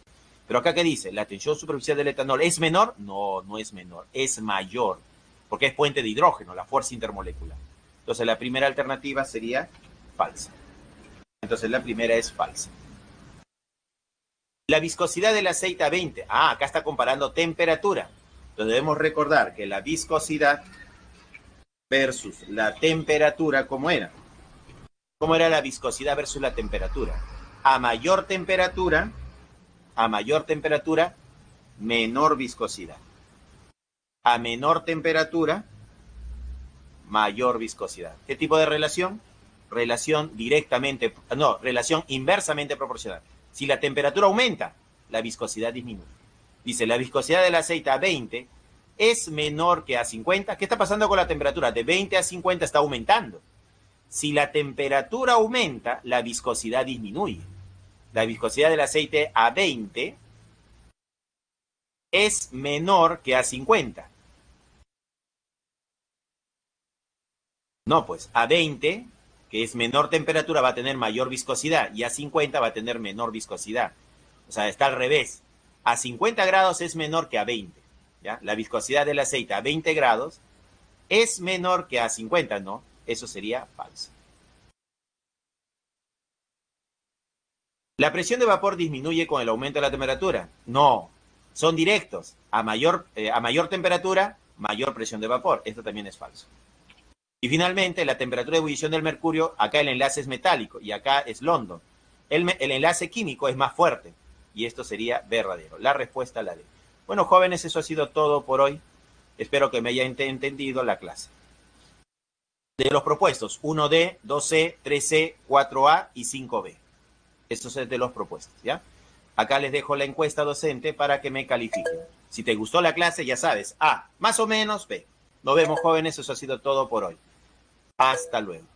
Pero acá, ¿qué dice? ¿La tensión superficial del etanol es menor? No, no es menor, es mayor, porque es puente de hidrógeno, la fuerza intermolecular. Entonces, la primera alternativa sería falsa. Entonces, la primera es falsa. La viscosidad del aceite a 20. Ah, acá está comparando temperatura. Entonces, debemos recordar que la viscosidad versus la temperatura, ¿cómo era? ¿Cómo era la viscosidad versus la temperatura? A mayor temperatura, menor viscosidad. A menor temperatura, mayor viscosidad. ¿Qué tipo de relación? Relación inversamente proporcional. Si la temperatura aumenta, la viscosidad disminuye. Dice, la viscosidad del aceite a 20 es menor que a 50. ¿Qué está pasando con la temperatura? De 20 a 50 está aumentando. Si la temperatura aumenta, la viscosidad disminuye. La viscosidad del aceite a 20 es menor que a 50. No, pues a 20, que es menor temperatura, va a tener mayor viscosidad y a 50 va a tener menor viscosidad. O sea, está al revés. A 50 grados es menor que a 20. ¿Ya? La viscosidad del aceite a 20 grados es menor que a 50, ¿no? Eso sería falso. ¿La presión de vapor disminuye con el aumento de la temperatura? No, son directos. A mayor temperatura, mayor presión de vapor. Esto también es falso. Y finalmente, la temperatura de ebullición del mercurio, acá el enlace es metálico y acá es London. El enlace químico es más fuerte y esto sería verdadero. La respuesta la D. Bueno, jóvenes, eso ha sido todo por hoy. Espero que me hayan entendido la clase. De los propuestos, 1D, 2C, 3C, 4A y 5B. Estos es de los propuestos, ¿ya? Acá les dejo la encuesta docente para que me califiquen. Si te gustó la clase, ya sabes, A, más o menos, B. Nos vemos, jóvenes, eso ha sido todo por hoy. Hasta luego.